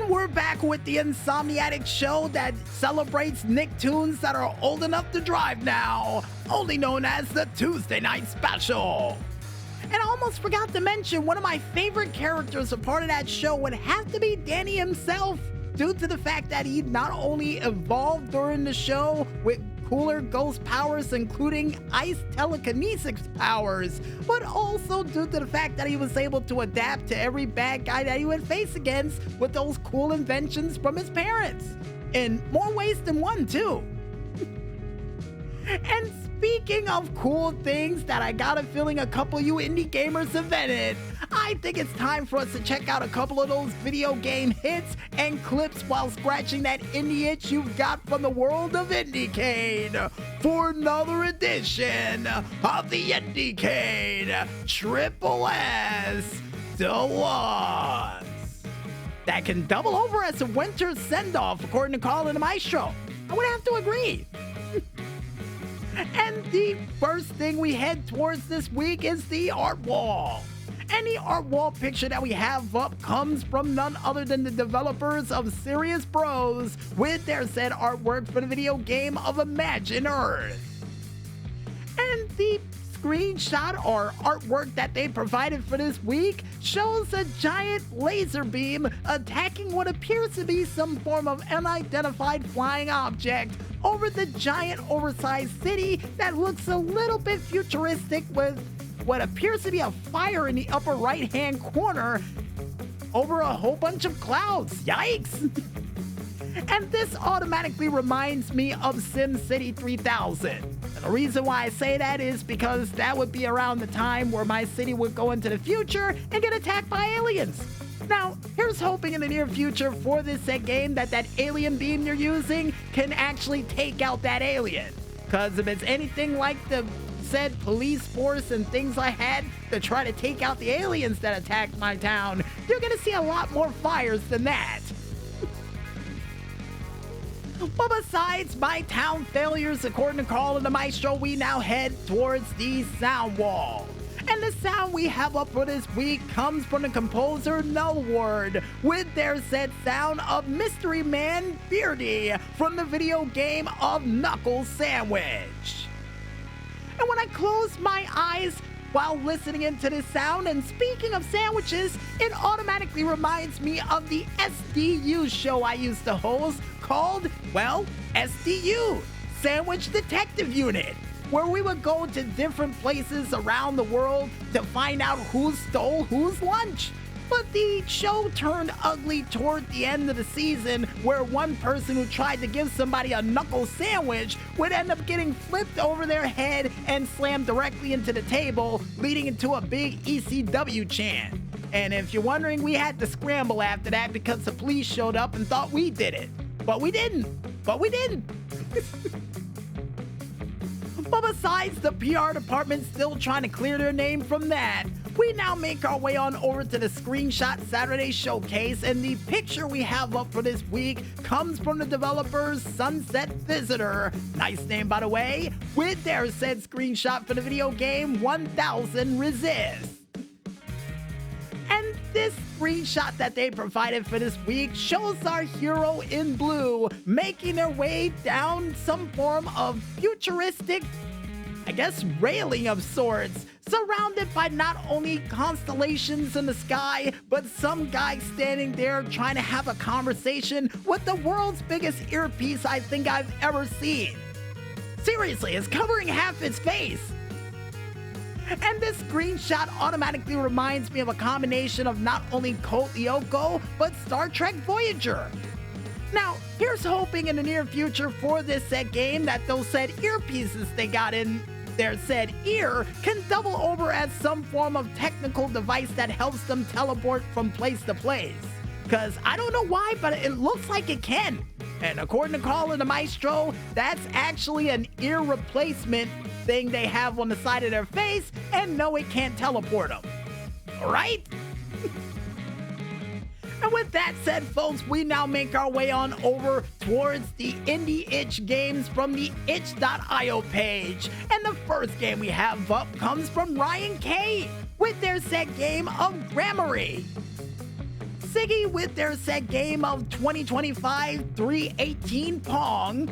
We're back with the Insomniatic show that celebrates Nicktoons that are old enough to drive now, only known as the Tuesday Night Special. And I almost forgot to mention, one of my favorite characters a part of that show would have to be Danny himself, due to the fact that he not only evolved during the show with cooler ghost powers, including ice telekinesis powers, but also due to the fact that he was able to adapt to every bad guy that he would face against with those cool inventions from his parents. in more ways than one, too. And speaking of cool things that I got a feeling a couple of you indie gamers invented, I think it's time for us to check out a couple of those video game hits and clips while scratching that indie itch you've got from the world of IndieCade for another edition of the IndieCade Triple S Deluxe. That can double over as a winter send-off, according to Colin the Maestro. I would have to agree. And the first thing we head towards this week is the art wall. And the art wall picture that we have up comes from none other than the developers of Serious Bros with their said artwork for the video game of Imagine Earth. And the screenshot or artwork that they provided for this week shows a giant laser beam attacking what appears to be some form of unidentified flying object over the giant oversized city that looks a little bit futuristic with what appears to be a fire in the upper right hand corner over a whole bunch of clouds. Yikes! And this automatically reminds me of SimCity 3000. And the reason why I say that is because that would be around the time where my city would go into the future and get attacked by aliens. Now, here's hoping in the near future for this said game that alien beam you're using can actually take out that alien. Because if it's anything like the said police force and things I had to try to take out the aliens that attacked my town, you're gonna see a lot more fires than that. But besides my town failures, according to Colin the Maestro, we now head towards the sound wall. And the sound we have up for this week comes from the composer Nullward with their said sound of Mystery Man Beardy from the video game of Knuckle Sandwich. And when I close my eyes while listening into this sound, and speaking of sandwiches, it automatically reminds me of the SDU show I used to host called, well, SDU, Sandwich Detective Unit, where we would go to different places around the world to find out who stole whose lunch. But the show turned ugly toward the end of the season, where one person who tried to give somebody a knuckle sandwich would end up getting flipped over their head and slammed directly into the table, leading into a big ECW chant. And if you're wondering, we had to scramble after that because the police showed up and thought we did it. But we didn't. But besides the PR department still trying to clear their name from that, we now make our way on over to the Screenshot Saturday Showcase, and the picture we have up for this week comes from the developers Sunset Visitor, nice name by the way, with their said screenshot for the video game 1000 Resist. And this screenshot that they provided for this week shows our hero in blue making their way down some form of futuristic, I guess, railing of sorts, surrounded by not only constellations in the sky, but some guy standing there trying to have a conversation with the world's biggest earpiece I think I've ever seen. Seriously, it's covering half his face. And this screenshot automatically reminds me of a combination of not only Code Lyoko, but Star Trek Voyager. Now, here's hoping in the near future for this said game that those said earpieces they got in their said ear can double over as some form of technical device that helps them teleport from place to place. Cause I don't know why, but it looks like it can. And according to Colin the Maestro, that's actually an ear replacement thing they have on the side of their face, and no, it can't teleport them. Alright? And with that said, folks, we now make our way on over towards the Indie Itch games from the itch.io page. And the first game we have up comes from Ryan Cade with their set game of Grammary. Siggy with their set game of 2025 318 Pong.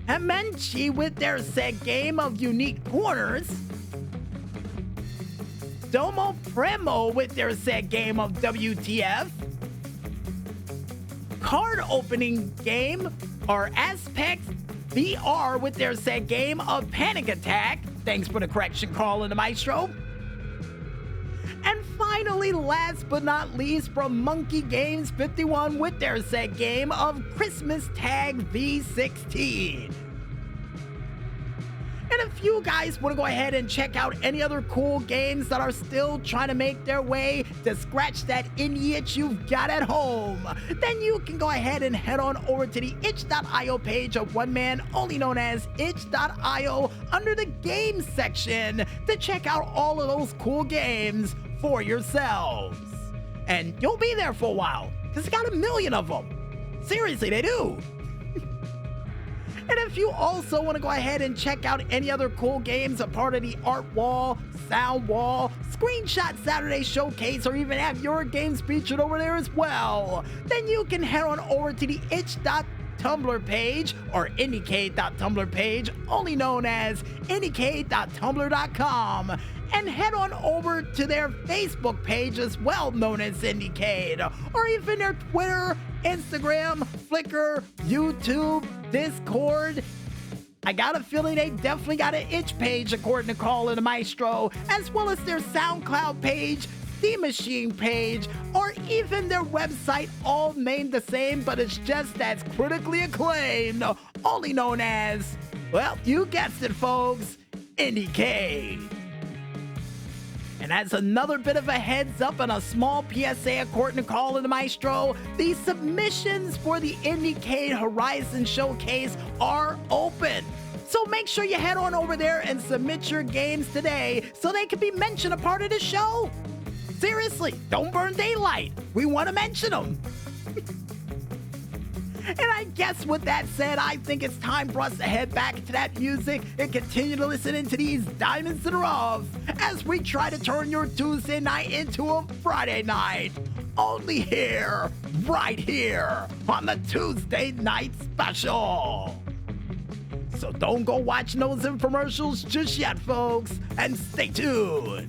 And Menchi with their set game of Unique Corners. Domo Premo with their set game of WTF. Card opening game or Aspect VR with their set game of Panic Attack. Thanks for the correction, Carl and the Maestro. And finally, last but not least, from Monkey Games 51 with their set game of Christmas Tag V16. And if you guys want to go ahead and check out any other cool games that are still trying to make their way to scratch that indie itch you've got at home, then you can go ahead and head on over to the itch.io page of one man only known as itch.io under the games section to check out all of those cool games for yourselves. And you'll be there for a while, because they got a million of them. Seriously, they do. And if you also want to go ahead and check out any other cool games, a part of the Art Wall, Sound Wall, Screenshot Saturday Showcase, or even have your games featured over there as well, then you can head on over to the itch.tumblr page or IndyCade.tumblr page, only known as IndyCade.tumblr.com, and head on over to their Facebook page as well, known as IndyCade, or even their Twitter, Instagram, Flickr, YouTube, Discord. I got a feeling they definitely got an itch page, according to Call of the Maestro, as well as their SoundCloud page, Steam Machine page, or even their website, all named the same, but it's just as critically acclaimed, only known as, well, you guessed it, folks, IndyCade. And as another bit of a heads up and a small PSA according to Call of the Maestro, the submissions for the IndyCade Horizon Showcase are open. So make sure you head on over there and submit your games today so they can be mentioned a part of the show. Seriously, don't burn daylight. We want to mention them. And I guess with that said, I think it's time for us to head back to that music and continue to listen into these diamonds in the rough as we try to turn your Tuesday night into a Friday night. Only here, right here, on the Tuesday Night Special. So don't go watching those infomercials just yet, folks, and stay tuned.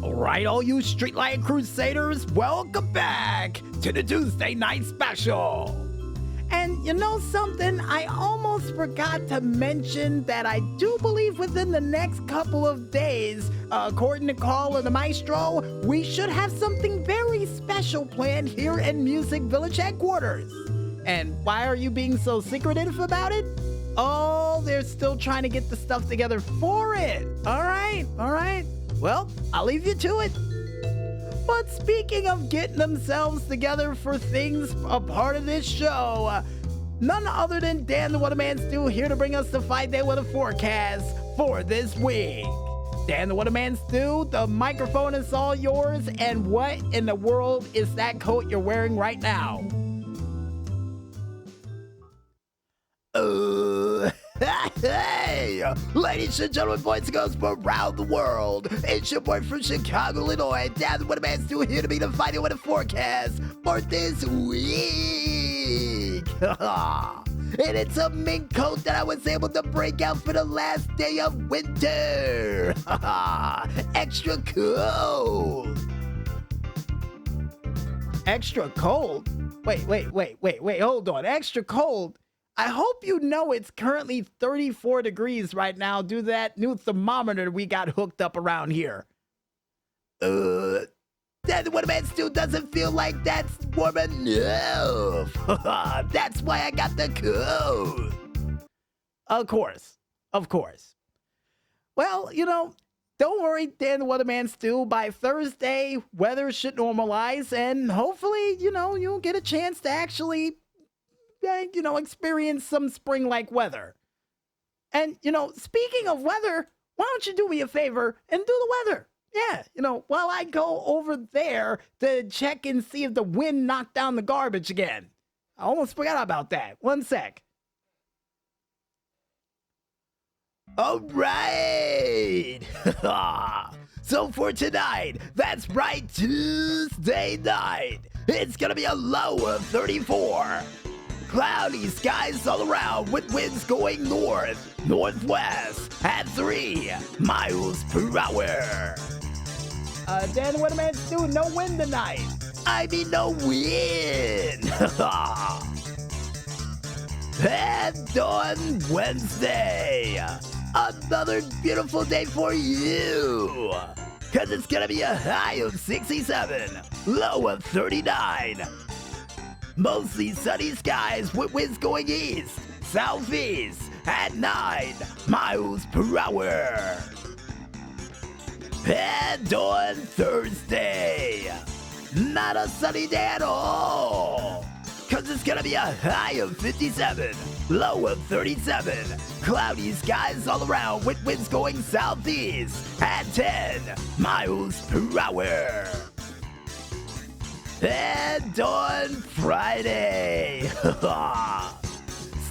Alright, all you Streetlight Crusaders, welcome back to the Tuesday Night Special. And you know something? I almost forgot to mention that I do believe within the next couple of days, according to Call of the Maestro, we should have something very special planned here in Music Village headquarters. And why are you being so secretive about it? Oh, they're still trying to get the stuff together for it. Alright. Well, I'll leave you to it. But speaking of getting themselves together for things a part of this show, none other than Dan the What a Man Stew here to bring us the 5-day weather forecast for this week. Dan the What a Man Stew, the microphone is all yours, and what in the world is that coat you're wearing right now? Hey, ladies and gentlemen, boys and girls from around the world, it's your boy from Chicago, Illinois, Dan the What a Man Stew here to be the final weather forecast for this week. And it's a mink coat that I was able to break out for the last day of winter. Extra cold. Extra cold? Wait, hold on. Extra cold? I hope you know it's currently 34 degrees right now due to that new thermometer we got hooked up around here. That What a Man Stew doesn't feel like that's warm enough. That's why I got the coat. Of course. Well, you know, don't worry, Dan the What a Man Stew. By Thursday, weather should normalize, and hopefully, you know, you'll get a chance to actually experience some spring-like weather. And, speaking of weather, why don't you do me a favor and do the weather? Yeah, while I go over there to check and see if the wind knocked down the garbage again. I almost forgot about that. One sec. All right. So So for tonight, that's right, Tuesday night, it's gonna be a low of 34. Cloudy skies all around with winds going north, northwest at 3 miles per hour. Dan, what am I to do? No wind tonight. I mean, no wind. And on Wednesday, another beautiful day for you. Cause it's gonna be a high of 67, low of 39. Mostly sunny skies with winds going east, southeast at 9 miles per hour. And on Thursday, not a sunny day at all. Cause it's gonna be a high of 57, low of 37. Cloudy skies all around with winds going southeast at 10 miles per hour. And on Friday,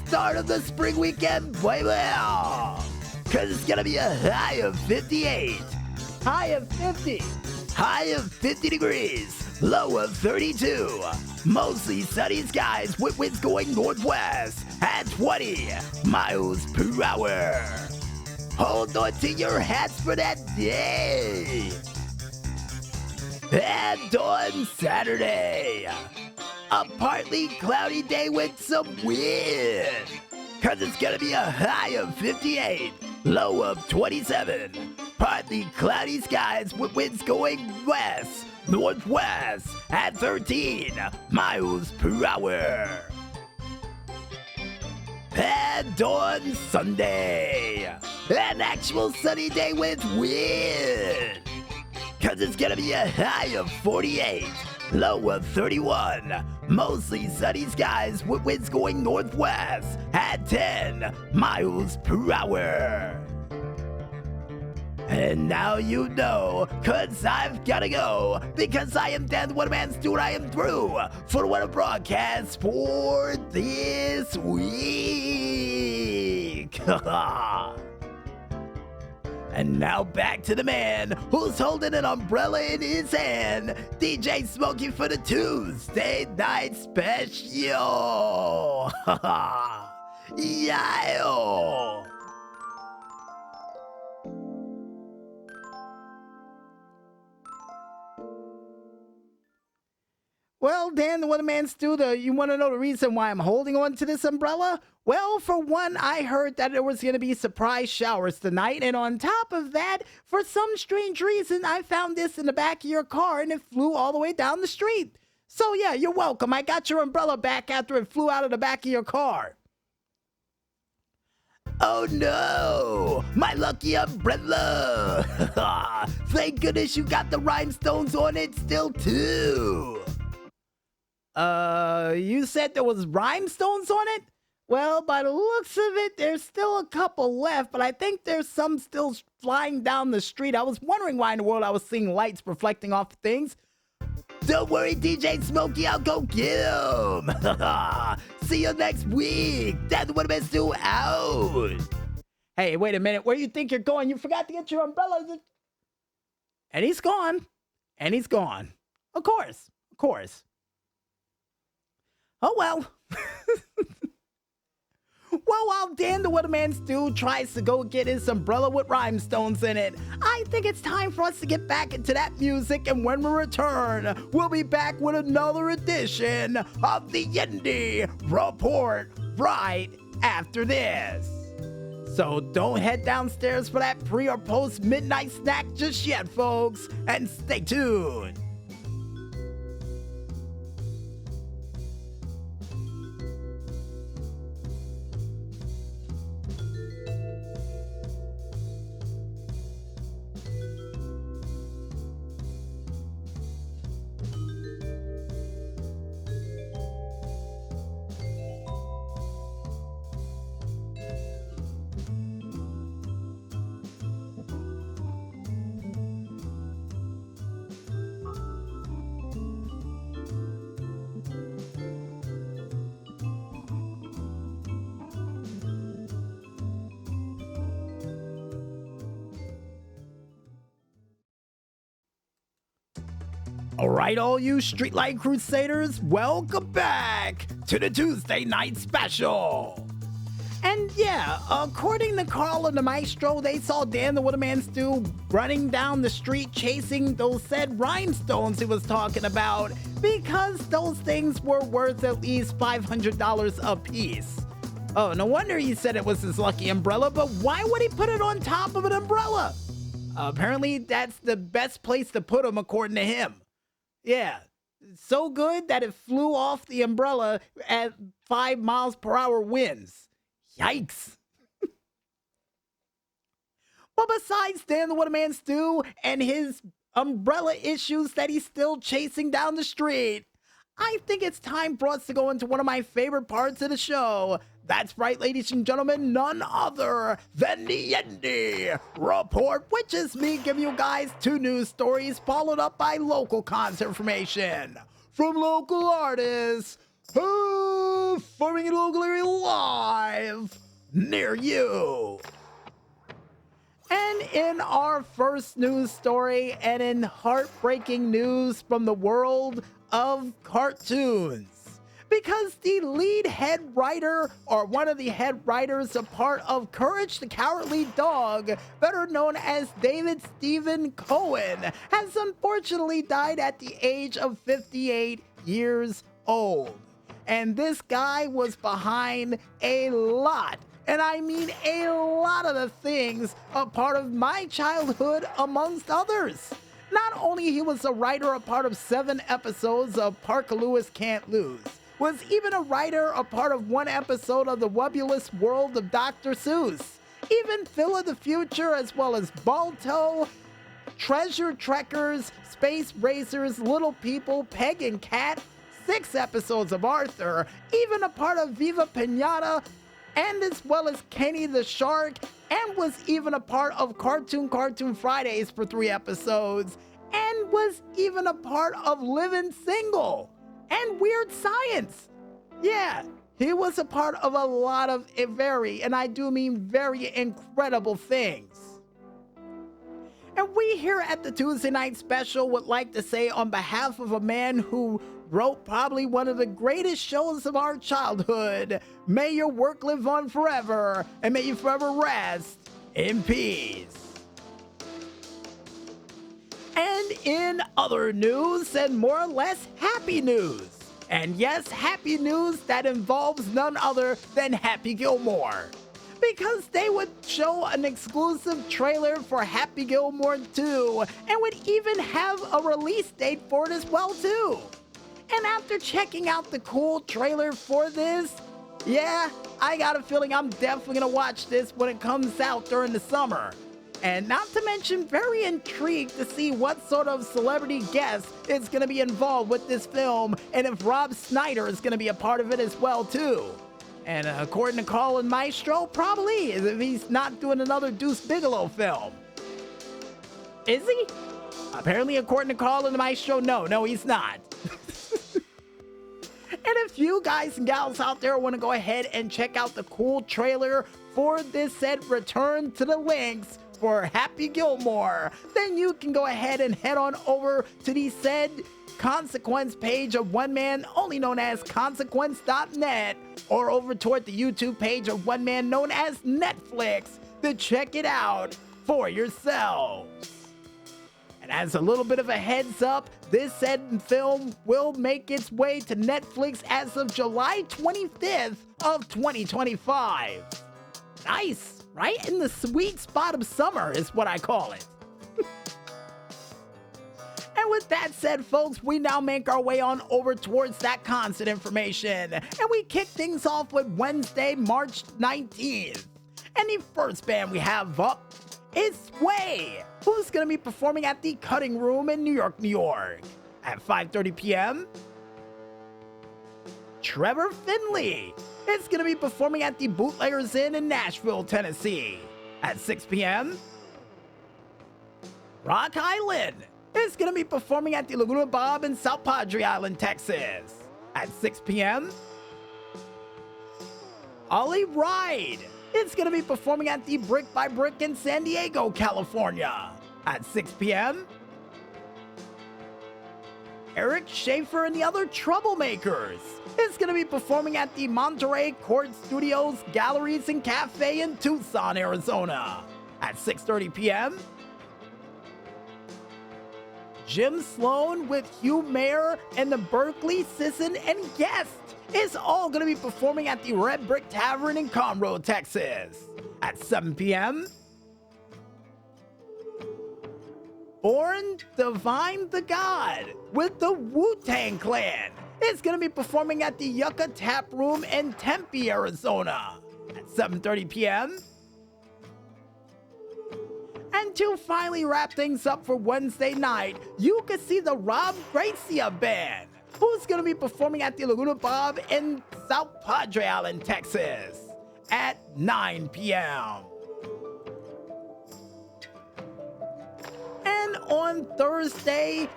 start of the spring weekend, baby. Cause it's gonna be a high of 58. High of 50. High of 50 degrees, low of 32. Mostly sunny skies with winds going northwest at 20 miles per hour. Hold on to your hats for that day. And on Saturday, a partly cloudy day with some wind. Cause it's gonna be a high of 58, low of 27. Partly cloudy skies with winds going west, northwest at 13 miles per hour. And on Sunday, an actual sunny day with wind. Cause it's gonna be a high of 48, low of 31. Mostly sunny skies with winds going northwest at 10 miles per hour. And now you know, cause I've gotta go, because I am Dan the One Man Stewart. I am through for what a broadcast for this week. And now back to the man who's holding an umbrella in his hand, DJ Smokey for the Tuesday Night Special. Yeah. Well, Dan, the One Man Stew, you want to know the reason why I'm holding on to this umbrella? Well, for one, I heard that there was going to be surprise showers tonight, and on top of that, for some strange reason, I found this in the back of your car, and it flew all the way down the street. So yeah, you're welcome. I got your umbrella back after it flew out of the back of your car. Oh no, my lucky umbrella. Thank goodness you got the rhinestones on it still too. You said there was rhinestones on it? Well, by the looks of it, there's still a couple left, but I think there's some still flying down the street. I was wondering why in the world I was seeing lights reflecting off things. Don't worry, DJ Smokey, I'll go get him. See you next week. That's what I'm do out. Hey, wait a minute. Where do you think you're going? You forgot to get your umbrella. And he's gone. And he's gone. Of course. Of course. Oh, well. Well, while Dan the Weatherman Stew tries to go get his umbrella with rhinestones in it, I think it's time for us to get back into that music, and when we return, we'll be back with another edition of the Indy Report right after this. So don't head downstairs for that pre or post midnight snack just yet, folks, and stay tuned. Alright, all you Streetlight Crusaders, welcome back to the Tuesday Night Special. And yeah, according to Carl and the Maestro, they saw Dan the Wooderman Stew running down the street chasing those said rhinestones he was talking about because those things were worth at least $500 a piece. Oh, no wonder he said it was his lucky umbrella, but why would he put it on top of an umbrella? Apparently, that's the best place to put them, according to him. Yeah, so good that it flew off the umbrella at 5 miles per hour winds. Yikes. But besides Dan the Wooderman Stew and his umbrella issues that he's still chasing down the street, I think it's time for us to go into one of my favorite parts of the show. That's right, ladies and gentlemen, none other than the Indy Report, which is me giving you guys 2 news stories followed up by local concert information from local artists performing it locally live near you. And in our first news story, and in heartbreaking news from the world of cartoons, because the lead head writer, or one of the head writers, a part of Courage the Cowardly Dog, better known as David Steven Cohen, has unfortunately died at the age of 58 years old. And this guy was behind a lot, and I mean a lot of the things a part of my childhood, amongst others. Not only he was a writer, a part of 7 episodes of Parker Lewis Can't Lose, was even a writer, a part of 1 episode of the Webulous World of Dr. Seuss, even Phil of the Future, as well as Balto, Treasure Trekkers, Space Racers, Little People, Peg and Cat, 6 episodes of Arthur, even a part of Viva Pinata, and as well as Kenny the Shark, and was even a part of Cartoon Fridays for 3 episodes, and was even a part of Living Single and Weird Science. Yeah, he was a part of a lot of very, and I do mean very, incredible things. And we here at the Tuesday Night Special would like to say, on behalf of a man who wrote probably one of the greatest shows of our childhood, may your work live on forever, and may you forever rest in peace. And in other news, and more or less happy news, and yes, happy news that involves none other than Happy Gilmore, because they would show an exclusive trailer for Happy Gilmore 2, and would even have a release date for it as well too. And after checking out the cool trailer for this, yeah, I got a feeling I'm definitely gonna watch this when it comes out during the summer. And not to mention, very intrigued to see what sort of celebrity guest is gonna be involved with this film, and if Rob Schneider is gonna be a part of it as well too. And according to Carl and Maestro, probably is, if he's not doing another Deuce Bigelow film. Is he? Apparently, according to Carl and Maestro, no, he's not. And if you guys and gals out there want to go ahead and check out the cool trailer for this said Return to the Links for Happy Gilmore, then you can go ahead and head on over to the said Consequence page of one man only known as consequence.net, or over toward the YouTube page of one man known as Netflix to check it out for yourselves. And as a little bit of a heads up, this said film will make its way to Netflix as of July 25th of 2025. Nice, right in the sweet spot of summer is what I call it. And with that said, folks, we now make our way on over towards that concert information. And we kick things off with Wednesday, March 19th. And the first band we have up is Sway, who's going to be performing at the Cutting Room in New York, New York at 5:30 p.m. Trevor Finley is going to be performing at the Bootleggers Inn in Nashville, Tennessee at 6 p.m. Rock Island is going to be performing at the Laguna Bob in South Padre Island, Texas at 6 p.m. Ollie Ride is going to be performing at the Brick by Brick in San Diego, California at 6 p.m. Eric Schaefer and the Other Troublemakers is going to be performing at the Monterey Court Studios, Galleries, and Cafe in Tucson, Arizona at 6:30 p.m. Jim Sloan with Hugh Mayer and the Berkeley Sisson and Guest is all going to be performing at the Red Brick Tavern in Conroe, Texas at 7 p.m. Born Divine the God with the Wu-Tang Clan is going to be performing at the Yucca Tap Room in Tempe, Arizona at 7:30 p.m. And to finally wrap things up for Wednesday night, you can see the Rob Gracia Band, who's going to be performing at the Laguna Bob in South Padre Island, Texas at 9 p.m. And on Thursday,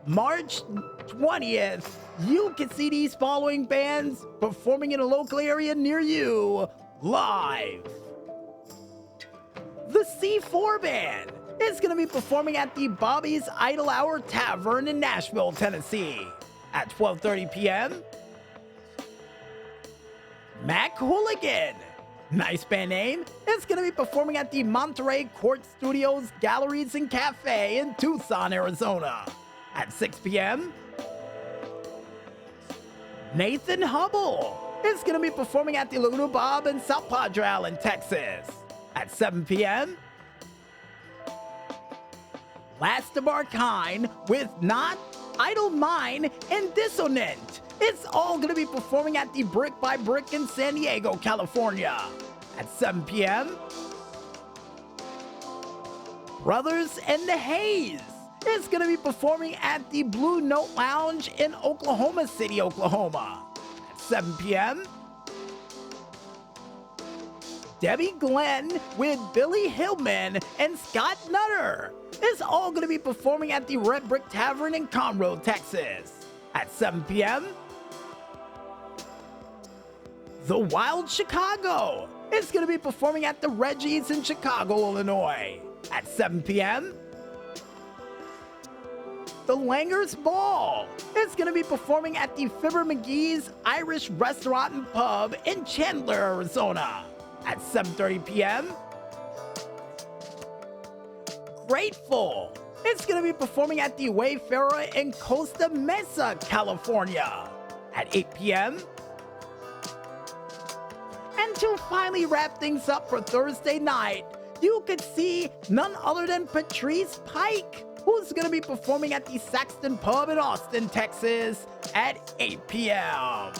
March 20th, you can see these following bands performing in a local area near you live. The C4 Band is going to be performing at the Bobby's Idle Hour Tavern in Nashville, Tennessee at 12:30 p.m. Mac Hooligan, nice band name, is going to be performing at the Monterey Court Studios, Galleries, and Cafe in Tucson, Arizona at 6 p.m. Nathan Hubble is going to be performing at the Laguna Bob in South Padre Island, Texas at 7 p.m. Last of our kind with Not, Idle Mind, and Dissonant. It's all going to be performing at the Brick by Brick in San Diego, California at 7 p.m. Brothers and the Haze is going to be performing at the Blue Note Lounge in Oklahoma City, Oklahoma at 7 p.m. Debbie Glenn with Billy Hillman and Scott Nutter is all going to be performing at the Red Brick Tavern in Conroe, Texas at 7 p.m. The Wild Chicago is going to be performing at the Reggie's in Chicago, Illinois at 7 p.m. The Langers Ball is going to be performing at the Fibber McGee's Irish Restaurant and Pub in Chandler, Arizona at 7:30 p.m. Grateful is going to be performing at the Wayfarer in Costa Mesa, California at 8 p.m. And to finally wrap things up for Thursday night, you could see none other than Patrice Pike, who's going to be performing at the Saxton Pub in Austin, Texas at 8 p.m.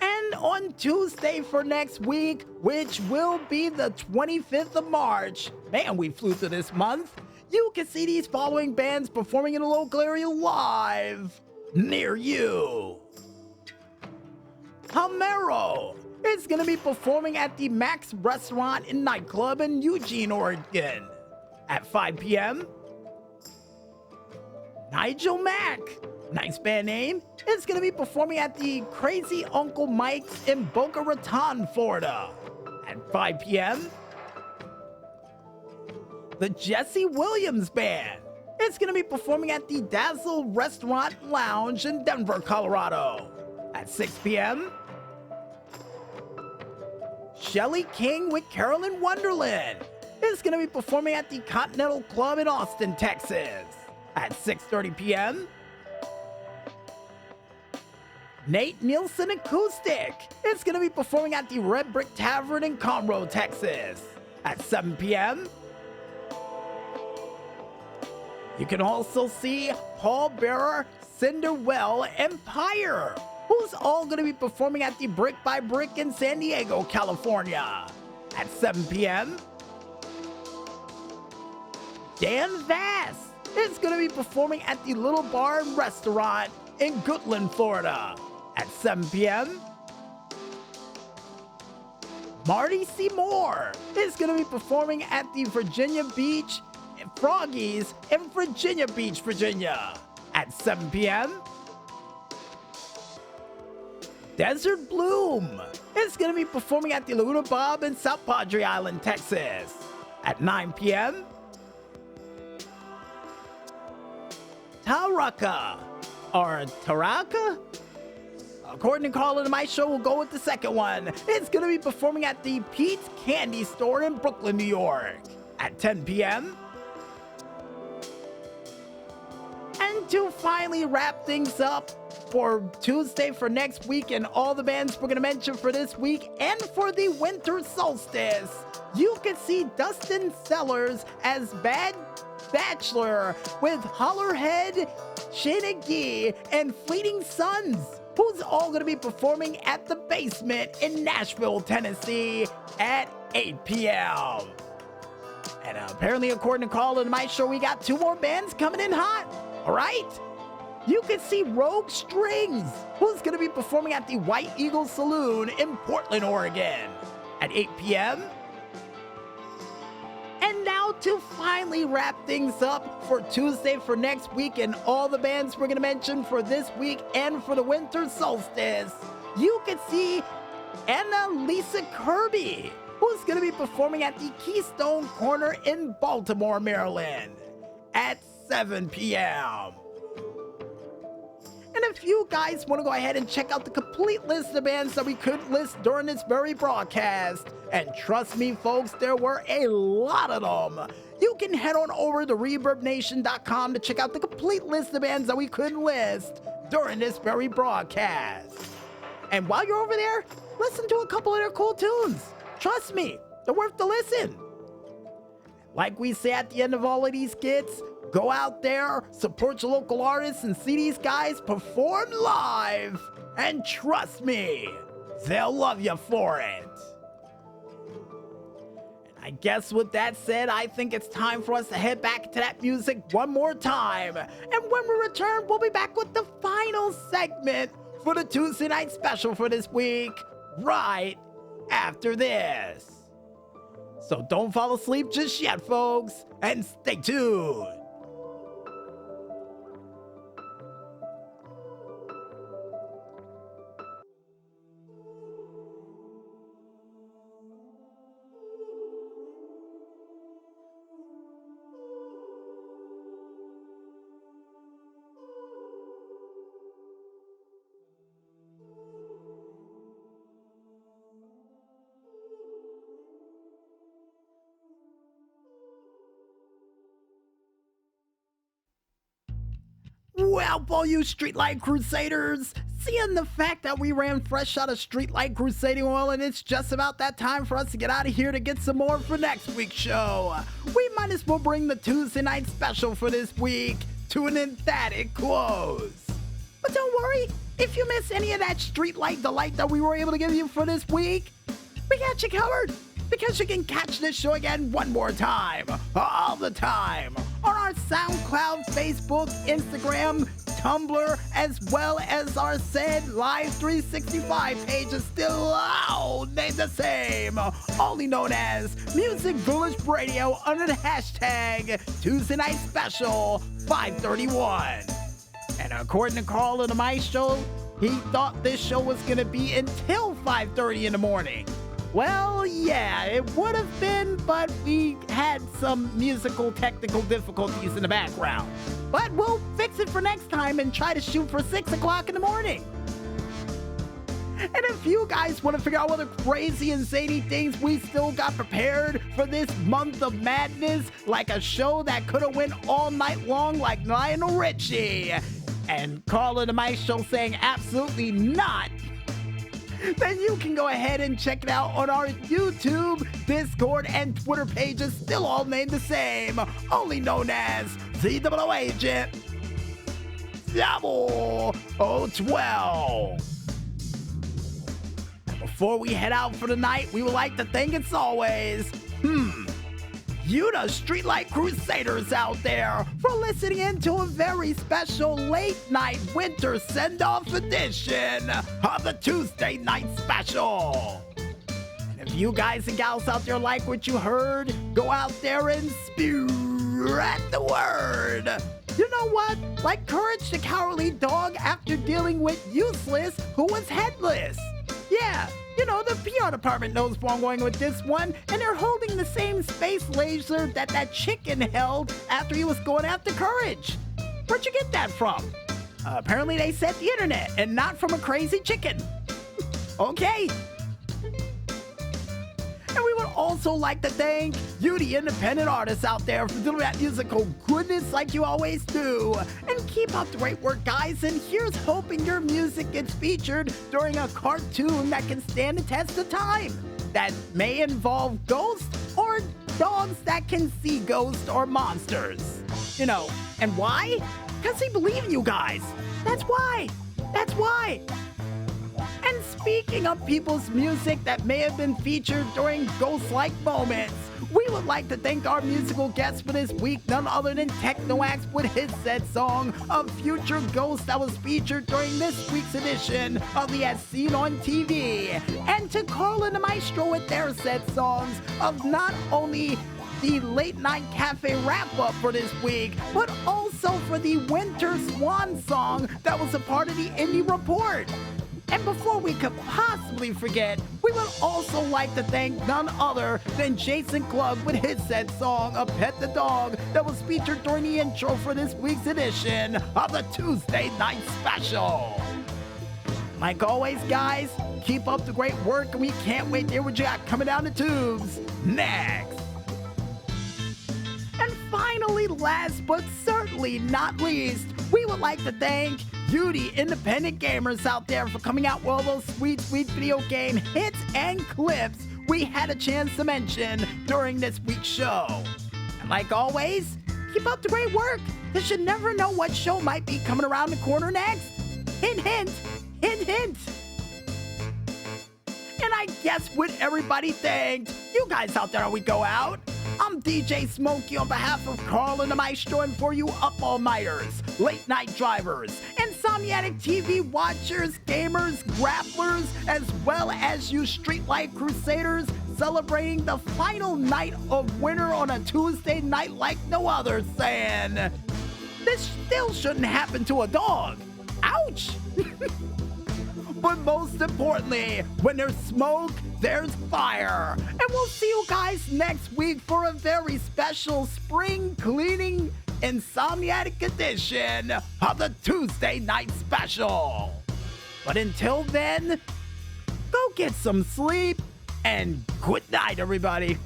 And on Tuesday for next week, which will be the 25th of March, man, we flew through this month, you can see these following bands performing in a local area live near you. Hamero is going to be performing at the Max Restaurant and Nightclub in Eugene, Oregon at 5 p.m. Nigel Mack, nice band name, is going to be performing at the Crazy Uncle Mike's in Boca Raton, Florida at 5 p.m. The Jesse Williams Band is going to be performing at the Dazzle Restaurant Lounge in Denver, Colorado at 6 p.m. Shelly King with Carolyn Wonderland is going to be performing at the Continental Club in Austin, Texas at 6:30 p.m. Nate Nielsen Acoustic is going to be performing at the Red Brick Tavern in Conroe, Texas at 7 p.m. You can also see Paul Bearer, Cinderwell, and Pyre, who's all going to be performing at the Brick by Brick in San Diego, California at 7 p.m. Dan Vass is going to be performing at the Little Bar and Restaurant in Goodland, Florida at 7 p.m. Marty Seymour is going to be performing at the Virginia Beach Froggies in Virginia Beach, Virginia at 7 p.m. Desert Bloom is going to be performing at the Laguna Bob in South Padre Island, Texas at 9 p.m. Taraka. Or Taraka? According to Carla, my show will go with the second one. It's going to be performing at the Pete's Candy Store in Brooklyn, New York at 10 p.m. And to finally wrap things up for Tuesday for next week and all the bands we're going to mention for this week and for the winter solstice, you can see Dustin Sellers as Bad Bachelor with Hollerhead, Shinagi, and Fleeting Suns, who's all going to be performing at the Basement in Nashville, Tennessee at 8 p.m. And apparently, according to Carl and my show, we got 2 more bands coming in hot. All right? You can see Rogue Strings, who's going to be performing at the White Eagle Saloon in Portland, Oregon at 8 p.m. And now to finally wrap things up for Tuesday for next week and all the bands we're going to mention for this week and for the winter solstice, you can see Annalisa Kirby, who's going to be performing at the Keystone Corner in Baltimore, Maryland at 7 p.m. And if you guys want to go ahead and check out the complete list of bands that we couldn't list during this very broadcast, and trust me folks, there were a lot of them, you can head on over to ReverbNation.com to check out the complete list of bands that we couldn't list during this very broadcast. And while you're over there, listen to a couple of their cool tunes. Trust me, they're worth the listen. Like we say at the end of all of these skits, go out there, support your local artists, and see these guys perform live. And trust me, they'll love you for it. And I guess with that said, I think it's time for us to head back to that music one more time. And when we return, we'll be back with the final segment for the Tuesday Night Special for this week, right after this. So don't fall asleep just yet, folks, and stay tuned. Well, all you Streetlight Crusaders, seeing the fact that we ran fresh out of Streetlight Crusading oil and it's just about that time for us to get out of here to get some more for next week's show, we might as well bring the Tuesday Night Special for this week to an emphatic close. But don't worry, if you miss any of that Streetlight delight that we were able to give you for this week, we got you covered, because you can catch this show again one more time, all the time, on our SoundCloud, Facebook, Instagram, Tumblr, as well as our said Live 365 page is still all named the same, only known as Music Village Radio under the hashtag Tuesday Night Special 531. And according to Carl and my show, he thought this show was going to be until 5:30 in the morning. Well, yeah, it would have been, but we had some musical technical difficulties in the background. But we'll fix it for next time and try to shoot for 6 o'clock in the morning. And if you guys want to figure out what the crazy and zany things we still got prepared for this month of madness, like a show that could have went all night long like Lionel Richie, and Carl and my show saying absolutely not, then you can go ahead and check it out on our YouTube, Discord, and Twitter pages, still all named the same, only known as ZWO Agent 0012. Before we head out for the night, we would like to thank, as always, you the Streetlight Crusaders out there for listening in to a very special late night winter send-off edition of the Tuesday Night Special. And if you guys and gals out there like what you heard, go out there and spread the word. You know what? Like Courage the Cowardly Dog after dealing with Useless, who was headless. Yeah, you know, the PR department knows where I'm going with this one, and they're holding the same space laser that chicken held after he was going after Courage. Where'd you get that from? Apparently they said the internet and not from a crazy chicken. Okay. And we would also like to thank you, the independent artists out there, for doing that musical goodness like you always do. And keep up the great work, guys. And here's hoping your music gets featured during a cartoon that can stand the test of time. That may involve ghosts or dogs that can see ghosts or monsters. You know, and why? Because we believe in you guys. That's why. That's why. And speaking of people's music that may have been featured during ghost-like moments, we would like to thank our musical guest for this week, none other than Tekno AXE with his said song of Future Ghost that was featured during this week's edition of the As Seen on TV. And to Carl and the Maestro with their said songs of not only the Late Night Cafe wrap-up for this week, but also for the Winter Swan song that was a part of the Indy Report. And before we could possibly forget, we would also like to thank none other than Jason Klug with his said song, A Pet the Dog, that was featured during the intro for this week's edition of the Tuesday Night Special. Like always, guys, keep up the great work, and we can't wait to hear what you got coming down the tubes next. And finally, last but certainly not least, we would like to thank you, the independent gamers out there, for coming out with all those sweet, sweet video game hits and clips we had a chance to mention during this week's show. And like always, keep up the great work, because you never know what show might be coming around the corner next. Hint, hint, hint, hint. And I guess with everybody thanked, you guys out there, we go out. I'm DJ Smokey on behalf of Carl and the Maestro, and for you up-all-nighters, late-night drivers, insomniatic TV watchers, gamers, grapplers, as well as you street life crusaders celebrating the final night of winter on a Tuesday night like no other, saying, this still shouldn't happen to a dog. Ouch! But most importantly, when there's smoke, there's fire. And we'll see you guys next week for a very special spring cleaning insomniatic edition of the Tuesday Night Special. But until then, go get some sleep and good night, everybody.